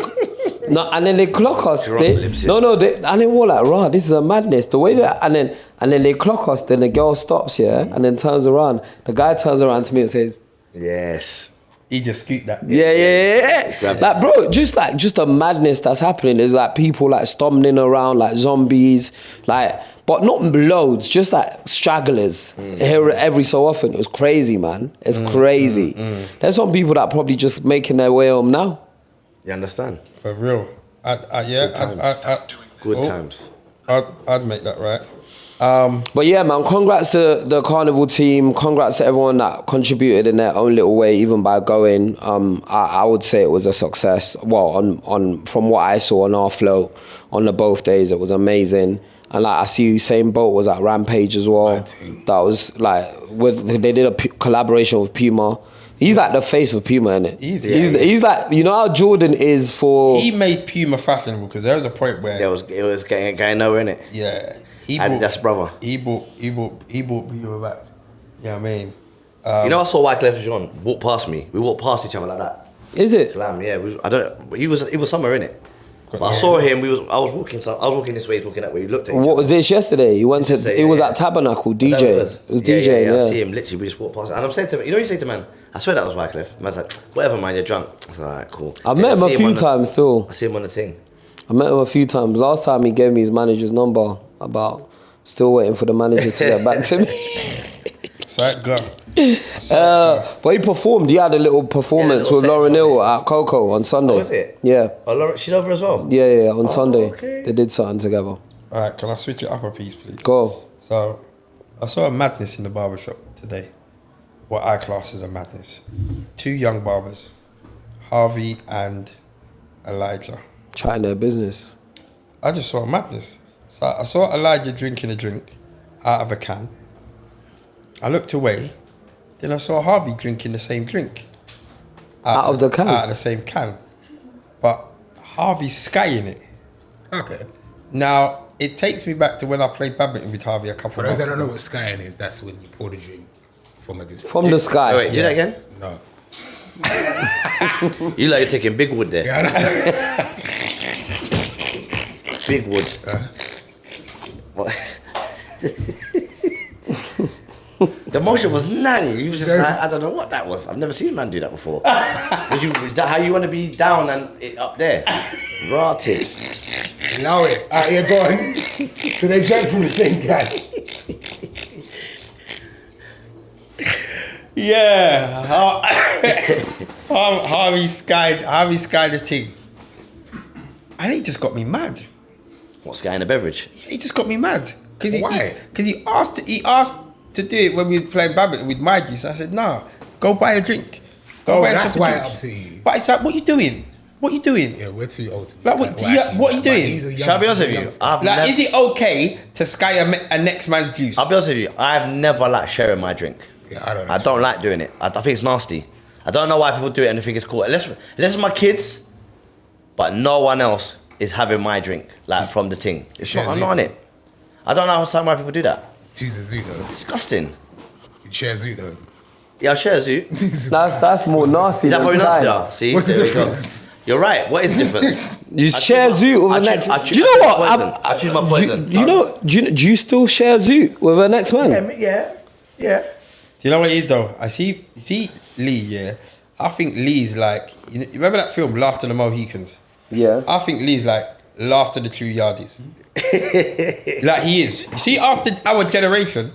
and then they clock us. And they were like, "Rah, this is a madness." The way that and then they clock us. Then the girl stops, and then turns around. The guy turns around to me and says, "Yes." He just scooped that. Yeah. Like, bro, just a madness that's happening. There's like people like stumbling around like zombies, like. But not loads, just like stragglers here every so often. It was crazy, man. It's crazy. There's some people that probably just making their way home now. You understand? For real. Good times. I'd make that right. But yeah, man, congrats to the Carnival team. Congrats to everyone that contributed in their own little way, even by going. I would say it was a success. Well, on from what I saw on our float on the both days, it was amazing. And like I see Usain Bolt was at Rampage as well. That was like they did a collaboration with Puma. He's like the face of Puma, innit? He's like, you know how Jordan is for. He made Puma fashionable because there was a point where it was going nowhere, innit? Yeah, That's brother. He brought Puma back. You know what I mean? You know, I saw Wyclef Jean walk past me. We walked past each other like that. Is it? Glam, yeah. He was somewhere in it. But I saw him. I was walking this way, he's walking that way. We looked at each What other. was this yesterday? You went to. It was at Tabernacle DJ. It was DJ. Yeah. I see him literally. We just walked past, and I'm saying to him, you know, you say to man, I swear that was Wyclef. Man's like, whatever, man, you're drunk. I said, alright, cool. I've met him a few times still. I see him on the thing. I met him a few times. Last time he gave me his manager's number. About still waiting for the manager to get back to me. Sight go. But he performed. He had a little performance little with set. Lauren Hill at Coco on Sunday. Oh, was it? Yeah. Oh, Laura, she's over as well. Yeah, on Sunday. okay. They did something together. All right, can I switch it up a piece, please? Go. So, I saw a madness in the barbershop today. What I class as a madness. 2 young barbers, Harvey and Elijah. Chatting their business. I just saw a madness. So I saw Elijah drinking a drink out of a can. I looked away. Then I saw Harvey drinking the same drink. Out of the can? Out of the same can. But Harvey's skying it. Okay. Now, it takes me back to when I played badminton with Harvey a couple For of those months that don't know ago. what skying is, that's when you pour the drink from a distance. From the sky. Wait, do that again. No. You like you're taking big wood there. Yeah, I know. Big wood. What? The motion was nang. You was just like, I don't know what that was. I've never seen a man do that before. Is that how you want to be down and it up there? Rotted. Allow it. Yeah, go on. So they drank from the same can. Yeah. Harvey skied the thing. And it just got me mad. What's guy in a beverage? He just got me mad. Why? Because he asked to do it when we were playing badminton with my juice. I said, nah, go buy a drink. Go Oh, buy that's yourself a why it drink. upset you. But it's like, what you doing? What you doing? Yeah, we're too old to be Like, what- what are you doing? Shall I be honest with you? Like, is it okay to sky a next man's juice? I'll be honest with you. I've never liked sharing my drink. Yeah, I don't know. I don't like doing it. I think it's nasty. I don't know why people do it and they think it's cool. Unless it's my kids, but no one else is having my drink, like from the thing. It's not, I'm not on it. I don't know why people do that. Choose a zoo though. Disgusting. You share zoo though. Yeah, I'll share a zoo. That's more nasty. Is that than probably sky. nasty? See? What's the There we go. difference? You're right. What is different? You share Zoot with the next. Do you know what? I choose my poison. Do you still share Zoot with the next man? Yeah. Do you know what it is though? You see Lee, yeah? I think Lee's like, you remember that film, Last of the Mohicans? Yeah. I think Lee's like last of the true yardies. Like he is. You see, after our generation,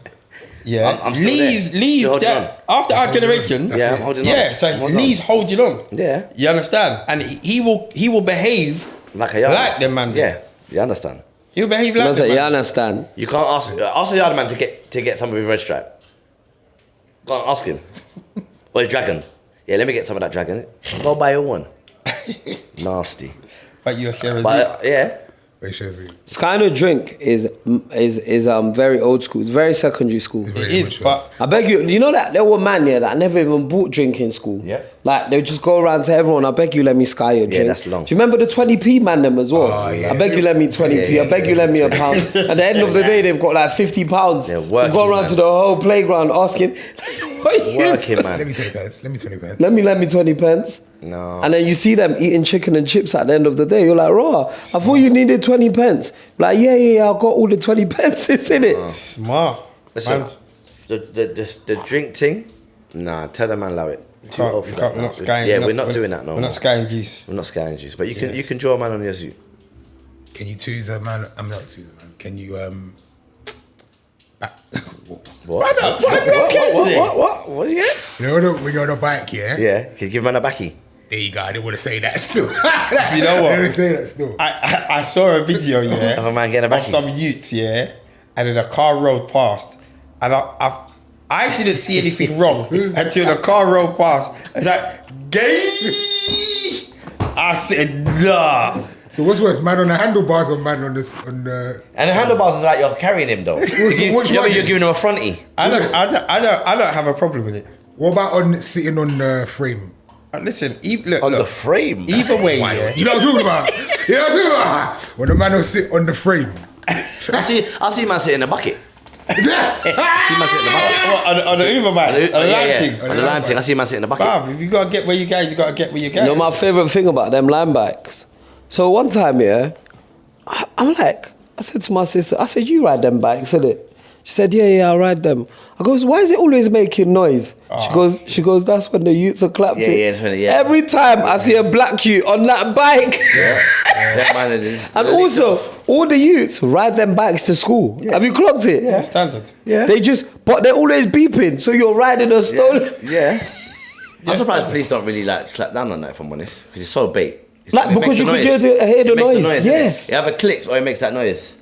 yeah, I'm still Lee's You're holding after our generation, Yeah, I'm holding on. yeah. So I'm holding Lee's on. holding on. Yeah. You understand? And he will behave Like a yard. like them man. Yeah, you understand. He'll behave like That's them it, you man. understand? You can't ask a yard man to get something with red stripe. Go on, ask him. Or his dragon. Yeah, let me get some of that dragon. Go buy your one. Nasty. But you're sharing. But yeah. They share zoo. This kind of drink is very old school. It's very secondary school. It is, but I beg you know that little man here that never even bought drink in school? Yeah. Like, they just go around to everyone, I beg you let me sky your drink. that's long. Do you remember the 20p man them as well? Oh, yeah. I beg you let me 20p, I beg you let me a pound. At the end of the day, they've got like 50 pounds. They're They working, go around man. to the whole playground asking, what are you? Working, man. Let me 20 pence. Let me 20 pence. Let me 20 pence. No. And then you see them eating chicken and chips at the end of the day. You're like, raw, I thought you needed 20 pence. Like, yeah, I got all the 20 pences in it. smart. Listen, Man's- the drink thing, nah, tell the man allow it. Too old for that. we're not skying. Yeah, we're not doing that no We're more. not skying juice. We're not skying juice. But you can draw a man on your zoo. Can you choose a man? I'm not choose a man. Can you What? What? What? Yeah? You know when you're on a bike, yeah? Yeah. Can you give a man a backy? There you go. I didn't want to say that still. Do you know what? I didn't want to say that still. I saw a video, yeah, Of a man getting a of backy. some youths, yeah, and then a car rolled past, and I didn't see anything wrong until the car rolled past. It's like, gay. I said, nah. So what's worse, man on the handlebars or man on the? And the handlebars is like you're carrying him though. which you one? you're giving him a fronty. I don't have a problem with it. What about on sitting on the frame? Listen, On the frame. Either way, Why? yeah. You know what I'm talking about? You know what I'm talking about? When the man will sit on the frame. I see man sit in the bucket. See man sit in the bucket. On the Uber bikes, on the line yeah. things. On the line thing, I see man sit in the bucket. Bruv, if you gotta get where you go, you gotta get where you go. You know my favourite thing about them line bikes? So one time, yeah, I'm like, I said to my sister, I said, you ride them bikes, innit? She said, yeah, I'll ride them. I goes, why is it always making noise? She goes, that's when the youths are clapped in. Every time I see a black youth on that bike. And also, all the youths ride them bikes to school. Have you clocked it? Yeah, standard. Yeah. But they're always beeping, so you're riding a stolen. Yeah. I'm surprised police don't really like clap down on that, if I'm honest, because it's so bait. Because you could hear the noise. Yeah. It either clicks or it makes that noise.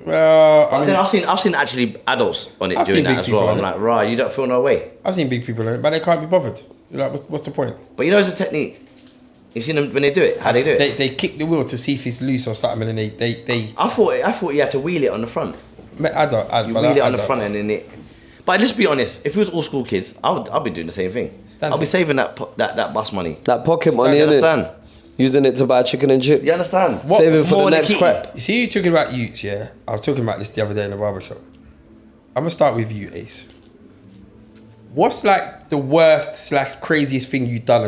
Well, I mean, I've seen actually adults on it doing that as well. I'm like, right, you don't feel no way. I've seen big people on it, but they can't be bothered. You're like, what's the point? But you know, it's a technique. You've seen them when they do it. How they do it? They kick the wheel to see if it's loose or something, and then they. I thought you had to wheel it on the front. You wheel it on the front end and it. But let's be honest. If it was all school kids, I'll be doing the same thing. Standard. I'll be saving that bus money. That pocket money, You innit? understand? Using it to buy chicken and chips. You understand? Saving for the next crap. You see, you talking about youths, yeah? I was talking about this the other day in the barbershop. I'm gonna start with you, Ace. What's like the worst / craziest thing you've done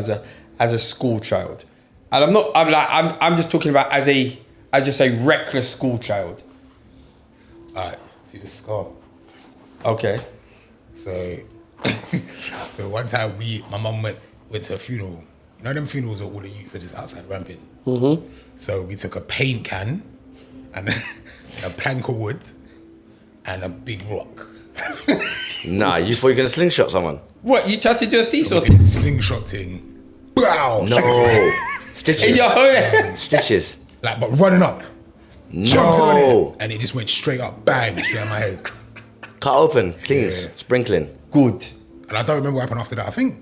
as a school child? And I'm just talking about as a reckless school child. Alright, see the scar. Okay. So one time my mum went to a funeral. You know them funerals where all the youth are just outside ramping? Mm-hmm. So we took a paint can and a plank of wood and a big rock. Nah, you thought you were going to slingshot someone? What, you tried to do a seesaw We thing? did slingshot thing. Bow! No. Stitches. In your whole Stitches. Like, but running up. No. Jumping on it. And it just went straight up, bang, straight on my head. Cut open, clean, Yeah. sprinkling. Good. And I don't remember what happened after that. I think,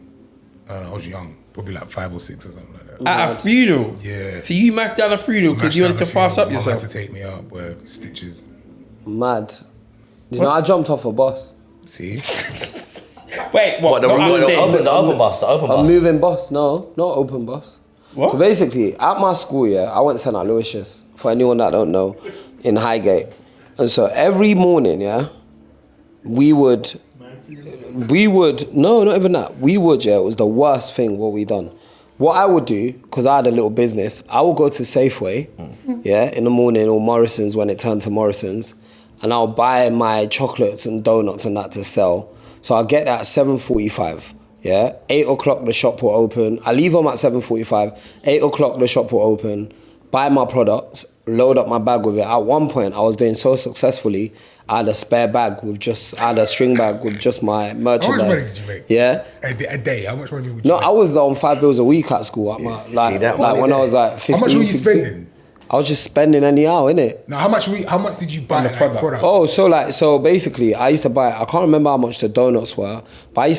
I don't know, I was young. Probably like 5 or 6 or something like that. At a funeral? Yeah. So you mashed down a funeral because you wanted to fast up Mum yourself? had to take me out, boy. Stitches. Mad. You know, I jumped off a bus. See? Wait, what? The Not upstairs? open bus. A moving bus. No, not open bus. What? So basically, at my school, yeah, I went to St. Aloysius, for anyone that don't know, in Highgate. And so every morning, yeah, we would, no, not even that. It was the worst thing what we done. What I would do, because I had a little business, I would go to Safeway, yeah, in the morning, or Morrison's when it turned to Morrison's, and I'll buy my chocolates and donuts and that to sell. So I'll get that at 7:45, yeah? 8 o'clock the shop will open. I leave home at 7:45, 8 o'clock the shop will open, buy my products, load up my bag with it. At one point, I was doing so successfully, I had a spare bag I had a string bag with just my merchandise. How much money did you make? Yeah. A day? How much money would you No, make? I was on $5 a week at school. At my, when I was like 15, How much were you 16. spending? I was just spending anyhow, innit? Now, how much did you buy the that product? product? Oh, so basically, I used to buy, I can't remember how much the donuts were, but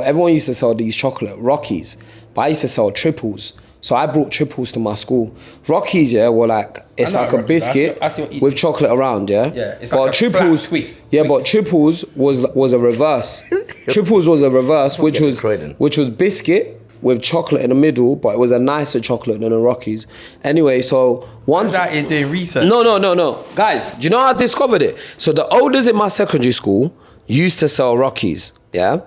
everyone used to sell these chocolate Rockies, but I used to sell triples. So I brought triples to my school. Rockies, yeah, were like, it's I know like a Rockies. biscuit I still eat with chocolate around, yeah? Yeah, it's but like a triples, flat twist. yeah, but triples was a reverse. Triples was a reverse, which was biscuit with chocolate in the middle, but it was a nicer chocolate than the Rockies. Anyway, so once... That is doing research. No. Guys, do you know how I discovered it? So the elders in my secondary school used to sell Rockies, yeah?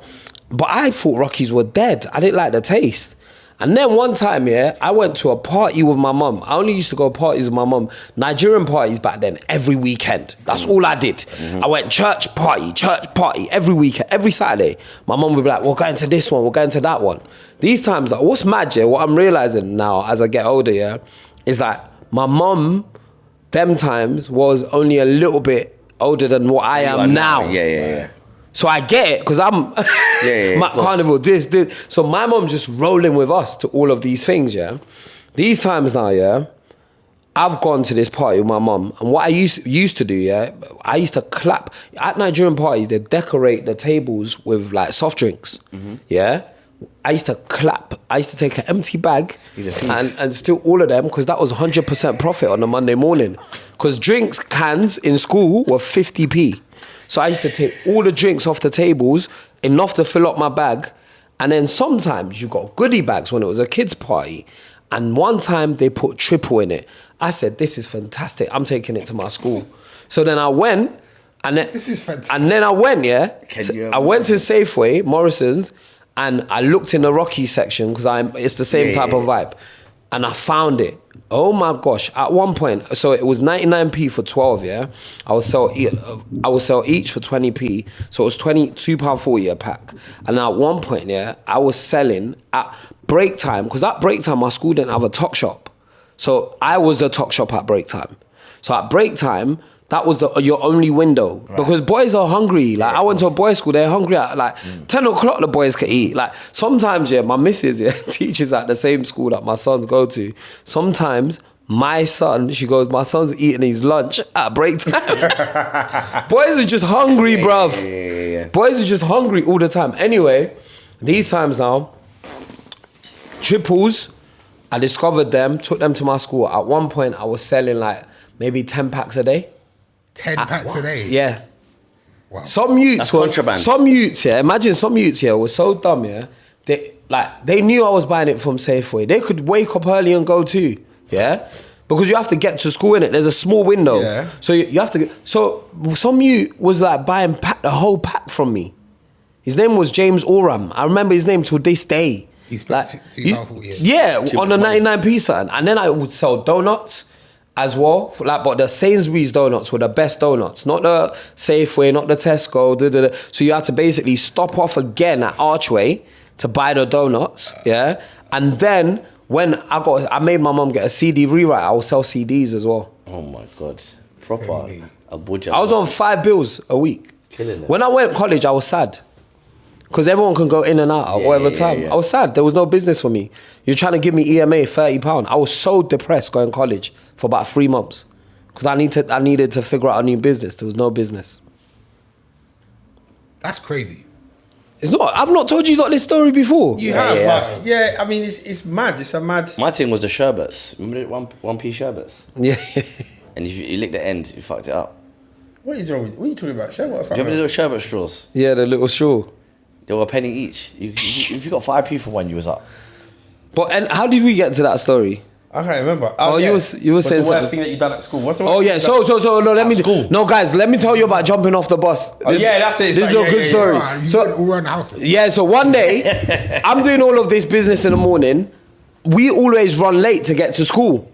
But I thought Rockies were dead. I didn't like the taste. And then one time, yeah, I went to a party with my mum. I only used to go parties with my mum. Nigerian parties back then, every weekend. That's all I did. I went church party, every weekend, every Saturday. My mum would be like, we're going to this one, we're going to that one. These times, like, what's mad, yeah, what I'm realizing now as I get older, yeah, is that my mum, them times, was only a little bit older than what I am now. Yeah. So I get it, because I'm my Carnival, this. So my mum just rolling with us to all of these things, yeah? These times now, yeah, I've gone to this party with my mum, and what I used to do, yeah, I used to clap. At Nigerian parties, they decorate the tables with like soft drinks, yeah? I used to clap. I used to take an empty bag and steal all of them, because that was 100% profit on a Monday morning. Because drinks cans in school were 50p. So I used to take all the drinks off the tables, enough to fill up my bag. And then sometimes you got goodie bags when it was a kid's party. And one time they put triple in it. I said, this is fantastic. I'm taking it to my school. So then I went, and then, This is fantastic. And then I went, I went to Safeway, Morrison's, and I looked in the Rocky section, because it's the same type of vibe. and I found it. Oh my gosh! At one point, so it was 99p for 12. Yeah, I would sell each for 20p. So it was £22.40 a pack. And at one point, yeah, I was selling at break time, because at break time my school didn't have a tuck shop. So I was the tuck shop at break time. So at break time, that was your only window, because boys are hungry. Like I went to a boys' school, they're hungry at like 10 o'clock. The boys can eat. Like sometimes, yeah, my missus teaches at the same school that my sons go to. Sometimes my son, she goes, my son's eating his lunch at break time. Boys are just hungry, bruv. Yeah. Boys are just hungry all the time. Anyway, these times now, triples, I discovered them, took them to my school. At one point, I was selling like maybe 10 packs a day. 10 packs a day. Yeah. Wow. Some youths That's was contraband. some youths, yeah. Imagine some youths here were so dumb, yeah. They knew I was buying it from Safeway. They could wake up early and go too, yeah. Because you have to get to school in it. There's a small window, Yeah. so you have to. So some youth was like buying the whole pack from me. His name was James Oram. I remember his name till this day. He spent £2.40. Yeah, on the 99p something. And then I would sell donuts as well. But the Sainsbury's donuts were the best donuts. Not the Safeway, not the Tesco. So you had to basically stop off again at Archway to buy the donuts. Yeah. And then when I made my mum get a CD rewrite, I would sell CDs as well. Oh my God. Proper. Abuja. I was on £5 a week. Killing it. When I went to college, I was sad. Because everyone can go in and out at whatever time. yeah. I was sad. There was no business for me. You're trying to give me EMA £30. I was so depressed going to college for about 3 months. Because I needed to figure out a new business. There was no business. That's crazy. It's not. I've not told you this story before. You have, yeah. but yeah, I mean, it's mad. It's a mad. My thing was the sherbets. Remember the 1p sherbets? Yeah. And if you licked the end, you fucked it up. What is wrong with? What are you talking about? Show what? Do you remember the little sherbet straws? Yeah, the little straw. They were a penny each. If you got 5p for one, you was up. But and how did we get to that story? I can't remember. Oh, you were What's saying the something. worst thing that you done at school? What's the worst Oh yeah, thing you done so no, let me. at school? No, guys, let me tell you about jumping off the bus. Oh, yeah, that's it. It's This is like, a good yeah, story. Wow, you So went all around the houses. yeah, so one day I'm doing all of this business in the morning. We always run late to get to school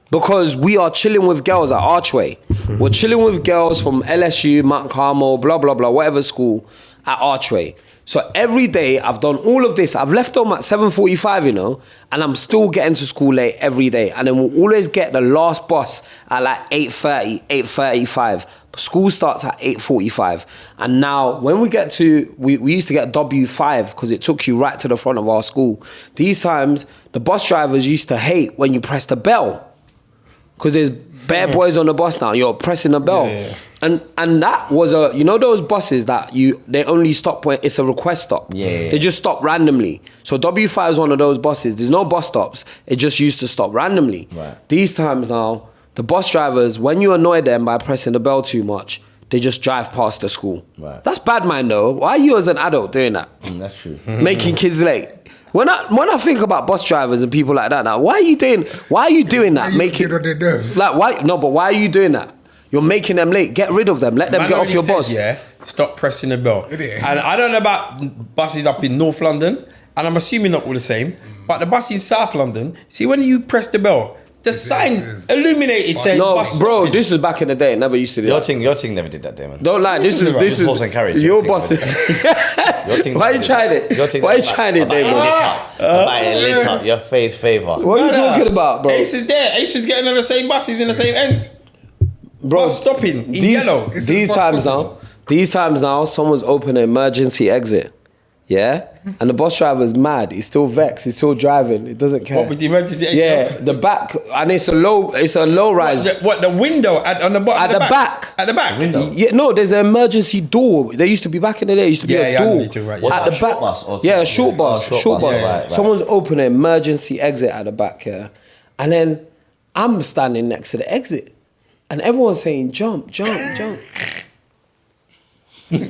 because we are chilling with girls at Archway. We're chilling with girls from LSU, Mount Carmel, blah blah blah, whatever school at Archway. So every day I've done all of this. I've left home at 7:45, you know, and I'm still getting to school late every day. And then we'll always get the last bus at like 8:30, 8:35. School starts at 8:45. And now when we get to, we used to get W5 because it took you right to the front of our school. These times, the bus drivers used to hate when you press the bell. Because there's bare boys on the bus now. You're pressing the bell. Yeah. And that was those buses that they only stop when it's a request stop. Yeah. They just stop randomly. So W5 is one of those buses. There's no bus stops. It just used to stop randomly. Right. These times now, the bus drivers, when you annoy them by pressing the bell too much, they just drive past the school. Right. That's bad mind though. Why are you as an adult doing that? That's true. Making kids late. When I think about bus drivers and people like that now, why are you doing that? You Making get on their nerves. like why? No, but why are you doing that? You're making them late. Get rid of them. Let them Man get off already your said, bus. Yeah, stop pressing the bell. Innit? And I don't know about buses up in North London, and I'm assuming not all the same. But the bus in South London, see when you press the bell, the sign illuminated says No, bus bro, stopping. this was back in the day. It never used to do Your that. thing never did that, Damon. Don't lie. This is This was encouraged. your Your boss. thing Your thing Why are you never did trying that. it? Your thing Why are you never- trying it, About Damon? lit up. Your face favour. What are you talking about, bro? Ace is there. Ace is getting on the same buses in the same ends. Bro, Bus stopping in yellow. It's These bus times stopping. these times now, someone's opened an emergency exit. Yeah? And the bus driver's mad. He's still vexed. He's still driving. He doesn't care. What with the emergency exit? Yeah, the back, and it's a low rise. What the window on the bottom? At the back. At the back. Window. Yeah, no, there's an emergency door. There used to be back in the day. There used to be Yeah, a yeah, I know door you too, right, yeah. at Was the that a back. short bus or Yeah, a two? short bus. Oh, short bus. right. Someone's opened an emergency exit at the back here, and then I'm standing next to the exit, and everyone's saying jump, jump, jump. You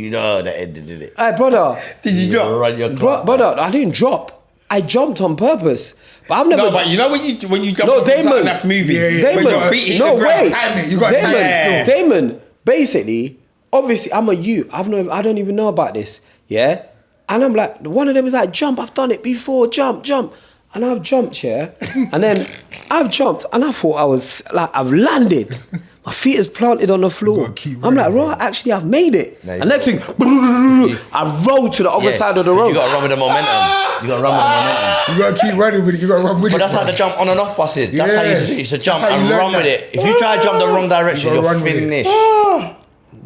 know how that ended, did it? Hey, brother, Did you drop? Run your brother, I didn't drop. I jumped on purpose, but I've never. No, but you know when you jump No, on something Damon. that's moving, Yeah, yeah. when Damon, your feet hit no the ground. way. Time it. You got to time it still. Damon, basically, obviously, I'm a youth. I don't even know about this. Yeah, and I'm like, one of them is like, jump. I've done it before. Jump, jump. and I've jumped, yeah, and then I've jumped, and I thought I was like, I've landed. My feet is planted on the floor. gotta keep I'm like, running, right, actually, I've made it. No, you and next thing, I rolled to the other side of the road. You got to run with the momentum. You got to run with the momentum. You gotta keep running with it. You gotta run with But it. that's how bro. the jump on and off buses. That's how you used to do it. You used to jump That's how you and learn run with that. it. If you try to jump the wrong direction, You gotta you're run with it. finished.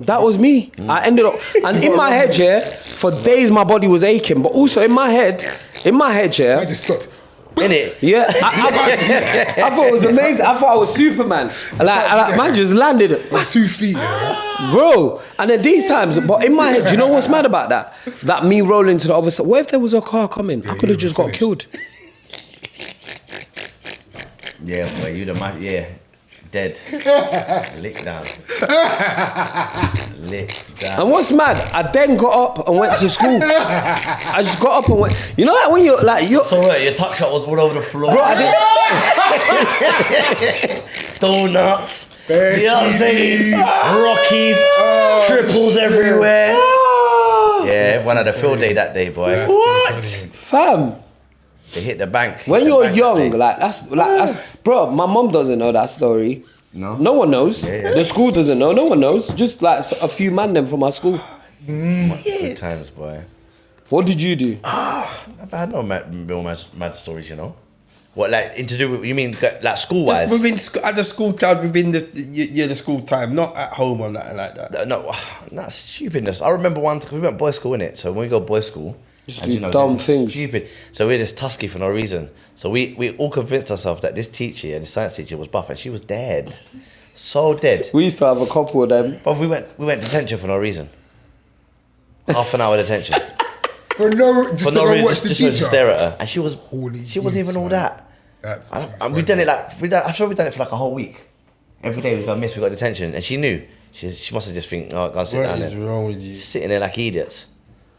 That was me. I ended up, and in my head, yeah, for days my body was aching, but also in my head, yeah. I just stopped. In it. Yeah, I thought it was amazing. I thought I was Superman. Like man just landed it, With 2 feet, you know? bro. And then these times, but in my head, do you know what's mad about that? That me rolling to the other side. What if there was a car coming? I could have just got finished. killed. Yeah, boy, you'd have man. Yeah, dead. Lick down. Lick down. And what's mad? I then got up and went to school. I just got up and went. You know, like when you're like you're. So what? Your tuck shot was all over the floor. Bro, I Donuts. Bare You know what I'm saying? CDs. Rockies. Triples everywhere. Yeah, everyone had a field day that day, boy. That's What? too funny. Fam, They hit the bank. when Hit the you're bank that young, day. like that's bro. My mom doesn't know that story. No? No one knows. Yeah. The school doesn't know. No one knows. Just like a few man them from our school. Good times, boy. What did you do? I had no real mad stories, you know. What, like, to do with, you mean, like, school-wise? Just within as a school child within the school time, not at home or nothing like that. No, that's stupidness. I remember one time, we went boys' school, innit? So when we go boys' school, Just and, do dumb it's things. Stupid. So we're just tusky for no reason. So we all convinced ourselves that this teacher, the science teacher, was buff, and she was dead. So dead. We used to have a couple of them. But we went detention for no reason. Half an hour detention. For no, just For to no go reason, watch the just teacher. to stare at her. And she Holy wasn't even youths, all man. that. That's And we done it I'm sure we done it for like a whole week. Every day we got missed, we got detention, and she knew. She must have just think, oh, go and sit What down is there. wrong with you? Sitting there like idiots.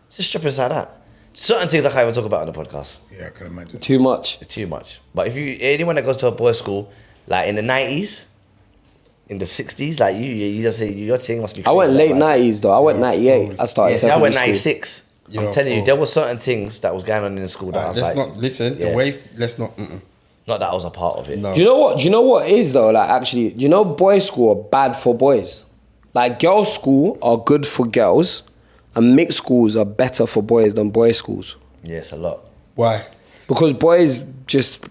Just stripping like that. Certain things I can't even talk about on the podcast. Yeah, I can imagine. Too much. It's too much. But if anyone that goes to a boys' school, like in the 90s, in the 60s, like you don't say your thing must be. I went crazy, late like, 90s though. I went 98. I started Yeah, see, I secondary went school. 96. You're I'm telling you, full. there were certain things that was going on in the school that I was Let's like, not listen. yeah. The way. Let's not. not that I was a part of it. No. Do you know what it is though? Like actually, you know, boys' school are bad for boys. Like girls' school are good for girls, and mixed schools are better for boys than boys' schools. Yes, a lot. Why? Because boys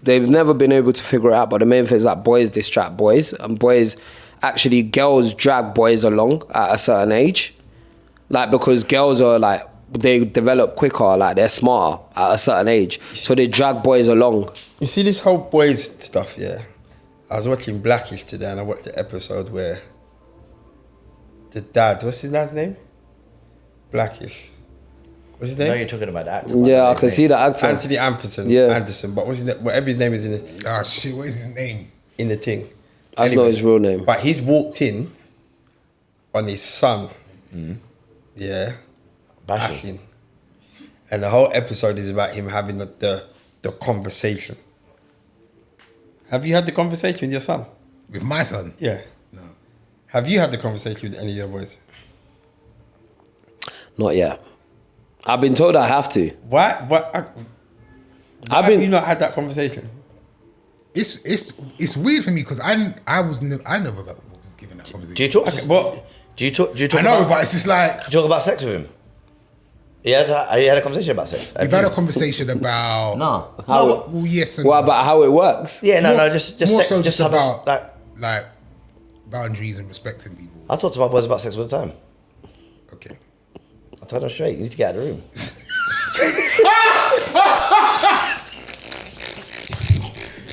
they've never been able to figure it out. But the main thing is that boys distract boys, and actually girls drag boys along at a certain age. Like because girls are like, they develop quicker, like they're smarter at a certain age. So they drag boys along. You see this whole boys stuff, yeah? I was watching Blackish today and I watched the episode where the dad, what's his dad's name? Blackish. What's his I know name? you're talking about the actor. Yeah, I can see the actor. Anthony Anderson. Yeah. Anderson. But what's his name? Whatever his name is Ah, shit, what is his name? in the thing. That's not his real name. But he's walked in on his son. Yeah. Bashing. Ashing. And the whole episode is about him having the conversation. Have you had the conversation with your son? With my son? Yeah. No. Have you had the conversation with any of your boys? Not yet. I've been told I have to. Why I've have been. you not had that conversation? It's weird for me because I never was given that conversation. Do you talk? Okay, what? Do you talk? Do you talk? I know, about, but it's just like do you talk about sex with him? You had a conversation about sex. we've had a conversation about No. How No, it- well, yes and What no. about how it works? Yeah, no, More- just more sex. so Just have about like. like boundaries and respecting people. I talk to my boys about sex all the time. Okay. I tell them straight, you need to get out of the room.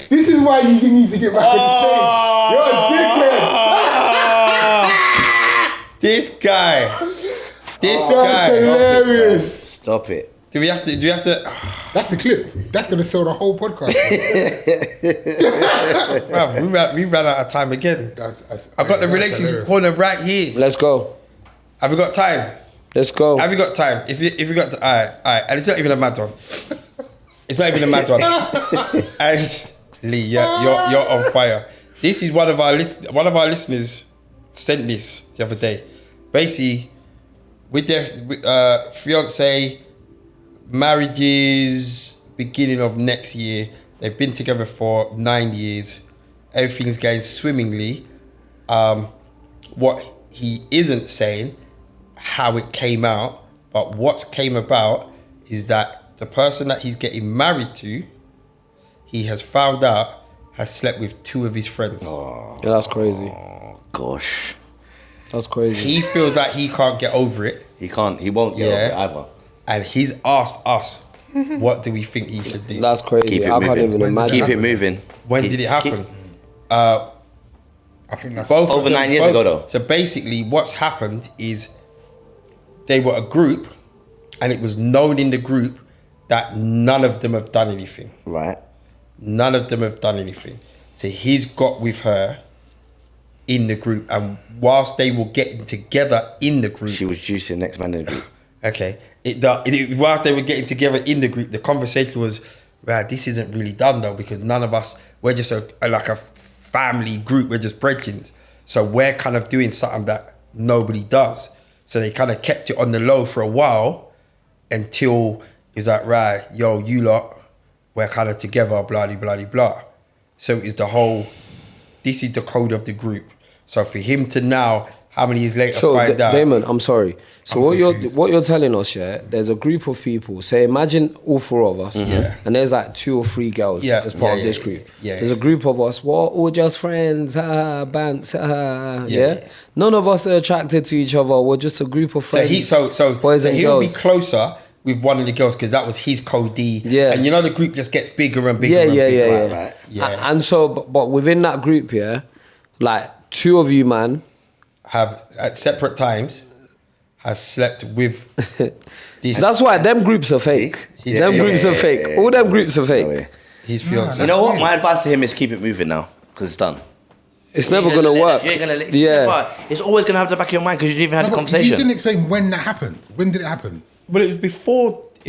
This is why you need to get back on the stage. You're a dickhead. This guy. This That's guy. hilarious. Stop it. Do we have to That's the clip. That's gonna sell the whole podcast. bruv, we ran out of time again. I've got the that's relationship hilarious. corner right here. Let's go. Have you got time? Let's go. Have you got time? If you got alright, and it's not even a mad one. It's not even a mad one. Lee, yeah, you're on fire. This is one of our listeners sent this the other day. Basically, with their fiance, marriages beginning of next year, They've been together for 9 years. Everything's going swimmingly. What he isn't saying, how it came out, but what came about is that the person that he's getting married to, he has found out, has slept with 2 of his friends. Yeah, that's crazy. Gosh. That's crazy. He feels like he can't get over it. He won't get over it either. And he's asked us, what do we think he should do? That's crazy. Keep it I can't moving. even imagine. Keep it moving. When did it happen? I think that's Both of Over them- 9 years ago, though. So basically what's happened is they were a group, and it was known in the group that none of them have done anything. Right. None of them have done anything. So he's got with her in the group, and whilst they were getting together in the group, She was juicing next man in the group. okay, whilst they were getting together in the group, the conversation was, right, this isn't really done though, because none of us, we're just like a family group, we're just brethren. So we're kind of doing something that nobody does. So they kind of kept it on the low for a while until it's like, right, yo, you lot, we're kind of together, blah, blah, blah, blah. So it's the whole, this is the code of the group. So for him to now, how many years later, So, find out. Damon, I'm sorry. So what you're telling us, yeah, there's a group of people. Say, imagine all 4 of us, Yeah. and there's like 2 or 3 girls Yeah, as part yeah, of this yeah, group. yeah. There's a group of us. We're all just friends, bants, yeah. Yeah. None of us are attracted to each other. We're just a group of So friends. boys and he'll girls. be closer with one of the girls because that was his code D. Yeah. And you know the group just gets bigger and bigger Yeah, and yeah, bigger. yeah, Right, yeah. right. Yeah. And so, but within that group, yeah, like 2 of you, man, Have at separate times has slept with this that's why them groups are fake. Yeah, Them yeah, groups are fake. All them groups are fake. way. his fiance. You know what? My advice to him is keep it moving now, because it's done. It's You never ain't gonna let work. that- You ain't gonna let Yeah. It's always gonna have the back of your mind because you didn't even have No, the but conversation. You didn't explain when that happened. When did it happen? Well, it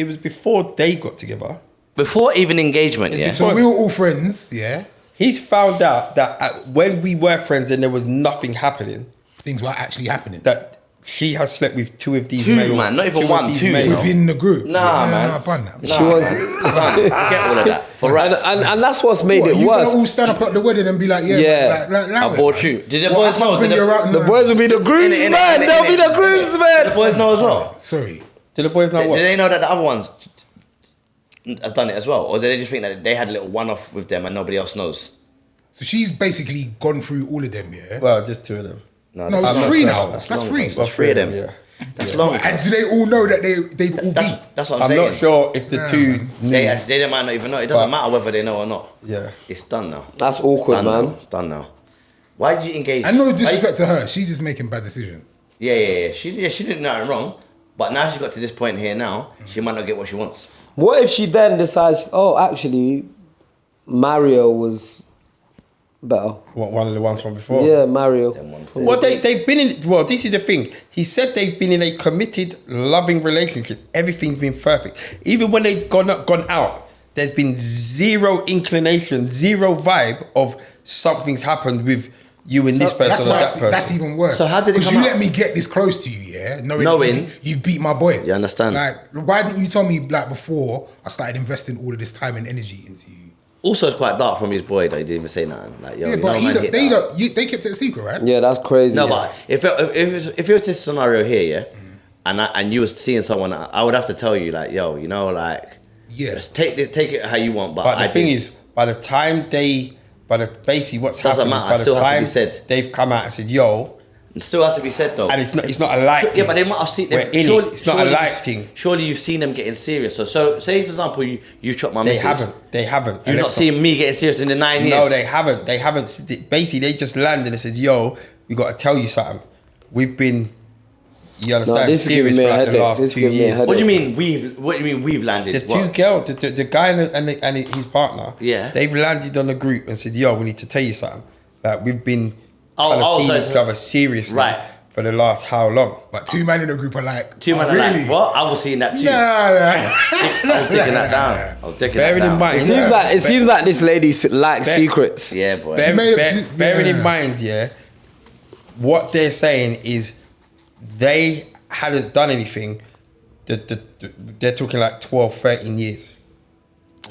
was before they got together. Before even engagement, yeah. So we were all friends, yeah. He's found out that when we were friends and there was nothing happening, Things were actually happening that she has slept with 2 of these 2, male, man, not even 2 of one, these 2, male. you know. within the group. Nah, yeah, man. Nah, bun that. She was, Forget all of that. For right. and that's what's made What, it you worse. gonna all stand up at the wedding and be like, yeah, Yeah. allow I it, bought man. you. Did the What, boys I know? can't bring Did you the- around, The nah. boys will be the grooms, In it, man. in it, They'll in be it. the grooms, The man. boys know as well. Sorry. Did the boys know Did what? they know that the other ones has done it as well, or did they just think that they had a little one-off with them and nobody else knows? So she's basically gone through all of them, yeah. Well, just 2 of them. No, that's it's not 3 fair. now. That's That's long 3. term. That's 3 of them. Yeah. That's long. And do they all know that they've all beat? That's what I'm I'm saying. not sure if the Nah, 2 man. knew. They might not even know. It doesn't But- matter whether they know or not. Yeah. It's done now. That's awkward, Done man. now. It's done now. Why did you engage? And no disrespect to her, she's just making bad decisions. Yeah. She did nothing wrong, but now she got to this point here. Now she might not get what she wants. What if she then decides, oh, actually, Mario was better? What, one of the ones from before? Yeah, Mario. Them ones Well, they've been in. Well, this is the thing. He said they've been in a committed, loving relationship. Everything's been perfect. Even when they've gone out, there's been 0 inclination, 0 vibe of something's happened with you and this person That's or that person. That's even worse. So how did it Because come you out? let me get this close to you, yeah, Knowing- you beat my boys. You understand? Like, why didn't you tell me like before I started investing all of this time and energy into you? Also, it's quite dark from his boy that he didn't even say nothing. Like, yo, Yeah, you but know, man, hit that. they kept it a secret, right? Yeah, that's crazy. No, but if it was this scenario here, yeah, and you was seeing someone, I would have to tell you, like, yo, you know, like, Yeah. just take it how you want. But But the I thing did. is, basically what's Doesn't happened, matter, by it the still has to time be said. they've come out and said, yo, It still has to be said though. and it's not a light Yeah, thing. but they might have seen. We're in it. It's not a light thing. Surely you've seen them getting serious. So say for example, you chopped my They missus. haven't. You've not seen me getting serious in the 9 years. No, they haven't. Basically, they just landed and said, yo, we got to tell you something. We've been, you understand, this is serious giving for me a like the headache. last This is 2 giving me a years. headache. What do you mean we've landed? The 2 What? girls, the guy and his partner, Yeah. they've landed on a group and said, yo, we need to tell you something. Like, we've been Oh, kind of so seeing it's- each other seriously Right. for the last how long? But 2 men in a group are like, Two man oh, are really? like, what? I was seeing that too. Nah. I was taking that down. I was taking Bearing that in down. mind, It seems like this lady likes secrets. Yeah, boy. Bearing in yeah. mind, yeah, what they're saying is they hadn't done anything. They're talking like 12, 13 years.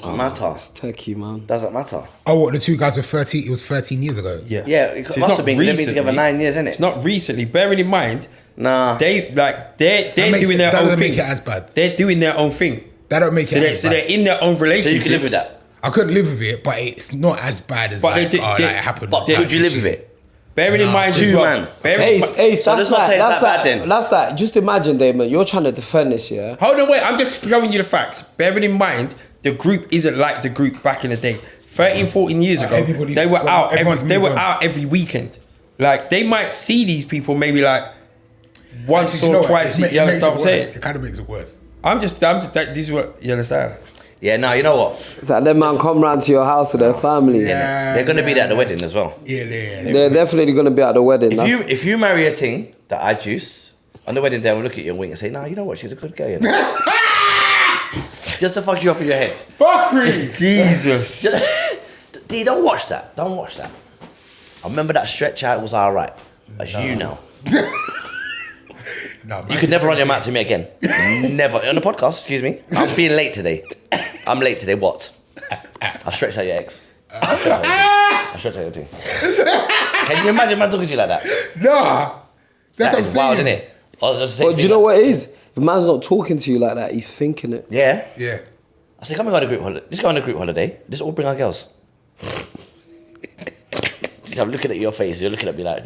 Doesn't matter. It's techie, man. Doesn't matter. Oh, what, the two guys were 30? It was 13 years ago. Yeah. Yeah, it So it's must not have been. They've been recently. together 9 years, innit? It's not recently. Bearing in mind, Nah. they're That doing makes their that own doesn't thing. make it as bad. They're doing their own thing. That don't make So it they're, as so bad. they're in their own So relationships. you can live with that. I couldn't live with it, but it's not as bad as But like, they did- like they- it happened. But like could you live shit. with it? Bearing in mind as Two well. man. Bearing in Ace, mi- Ace, So that's let's not like, say it's that's that like, bad then. that's like, just imagine, Damon, you're trying to defend this, yeah? Hold on, wait. I'm just showing you the facts. Bearing in mind, the group isn't like the group back in the day. 13, 14 years ago, everybody- they were out. everyone's They moved were on. out every weekend. Like they might see these people maybe like once Actually, you know or what? twice. It You makes understand what I'm it saying? worse. It kind of makes it worse. This is what you understand. Yeah, no, you know what? It's like them man come round to your house with their family. Yeah, They're gonna be there at the wedding as well. Yeah, yeah. They're definitely going to be at the wedding. If you marry a thing that I juice on the wedding day, I'll look at you and wink and say, "Nah, you know what? She's a good girl." You know? Just to fuck you up in your head. Fuck me. Jesus. D, don't watch that. Don't watch that. I remember that stretch out was alright. As you know. No, You could never run your mouth to me again. Never. On the podcast, excuse me. I'm being late today. I'm late today. What? I stretched out your ex. I stretched out your thing. Can you imagine man talking to you like that? Nah. That's That what I'm is wild, saying. isn't it? I was just saying But do you know what it is? If man's not talking to you like that, he's thinking it. Yeah. Yeah. I said, come and go on a group holiday. Let's go on a group holiday. Let's all bring our girls. I'm looking at your face. You're looking at me like...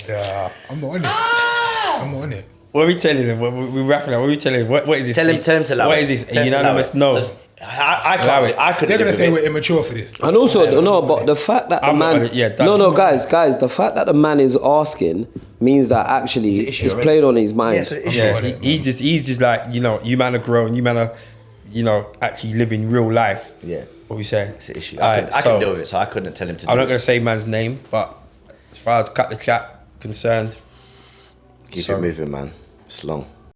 Yeah. I'm not on it. I'm not on it. What are we telling him? We're wrapping up. What are we telling him? What is this? Tell him to allow What it. is this? Tell A him to allow unanimous it. no. Listen, I Allow can't. it. I couldn't They're live gonna say with we're it. immature for this. And also, no, but the fact that the I'm not man, on it, yeah, that- guys, the fact that the man is asking means that actually It's an issue it's already. played on his mind. Yeah, it's an issue. Yeah, on it, he's just like, you know, you man are grown, you man are, you know, actually living real life. Yeah. What we saying? It's an issue. Alright, I so can deal with it, so I couldn't tell him to do I'm not it. going to say man's name, but as far as cut the chat concerned, Keep sorry. it moving, man. It's long.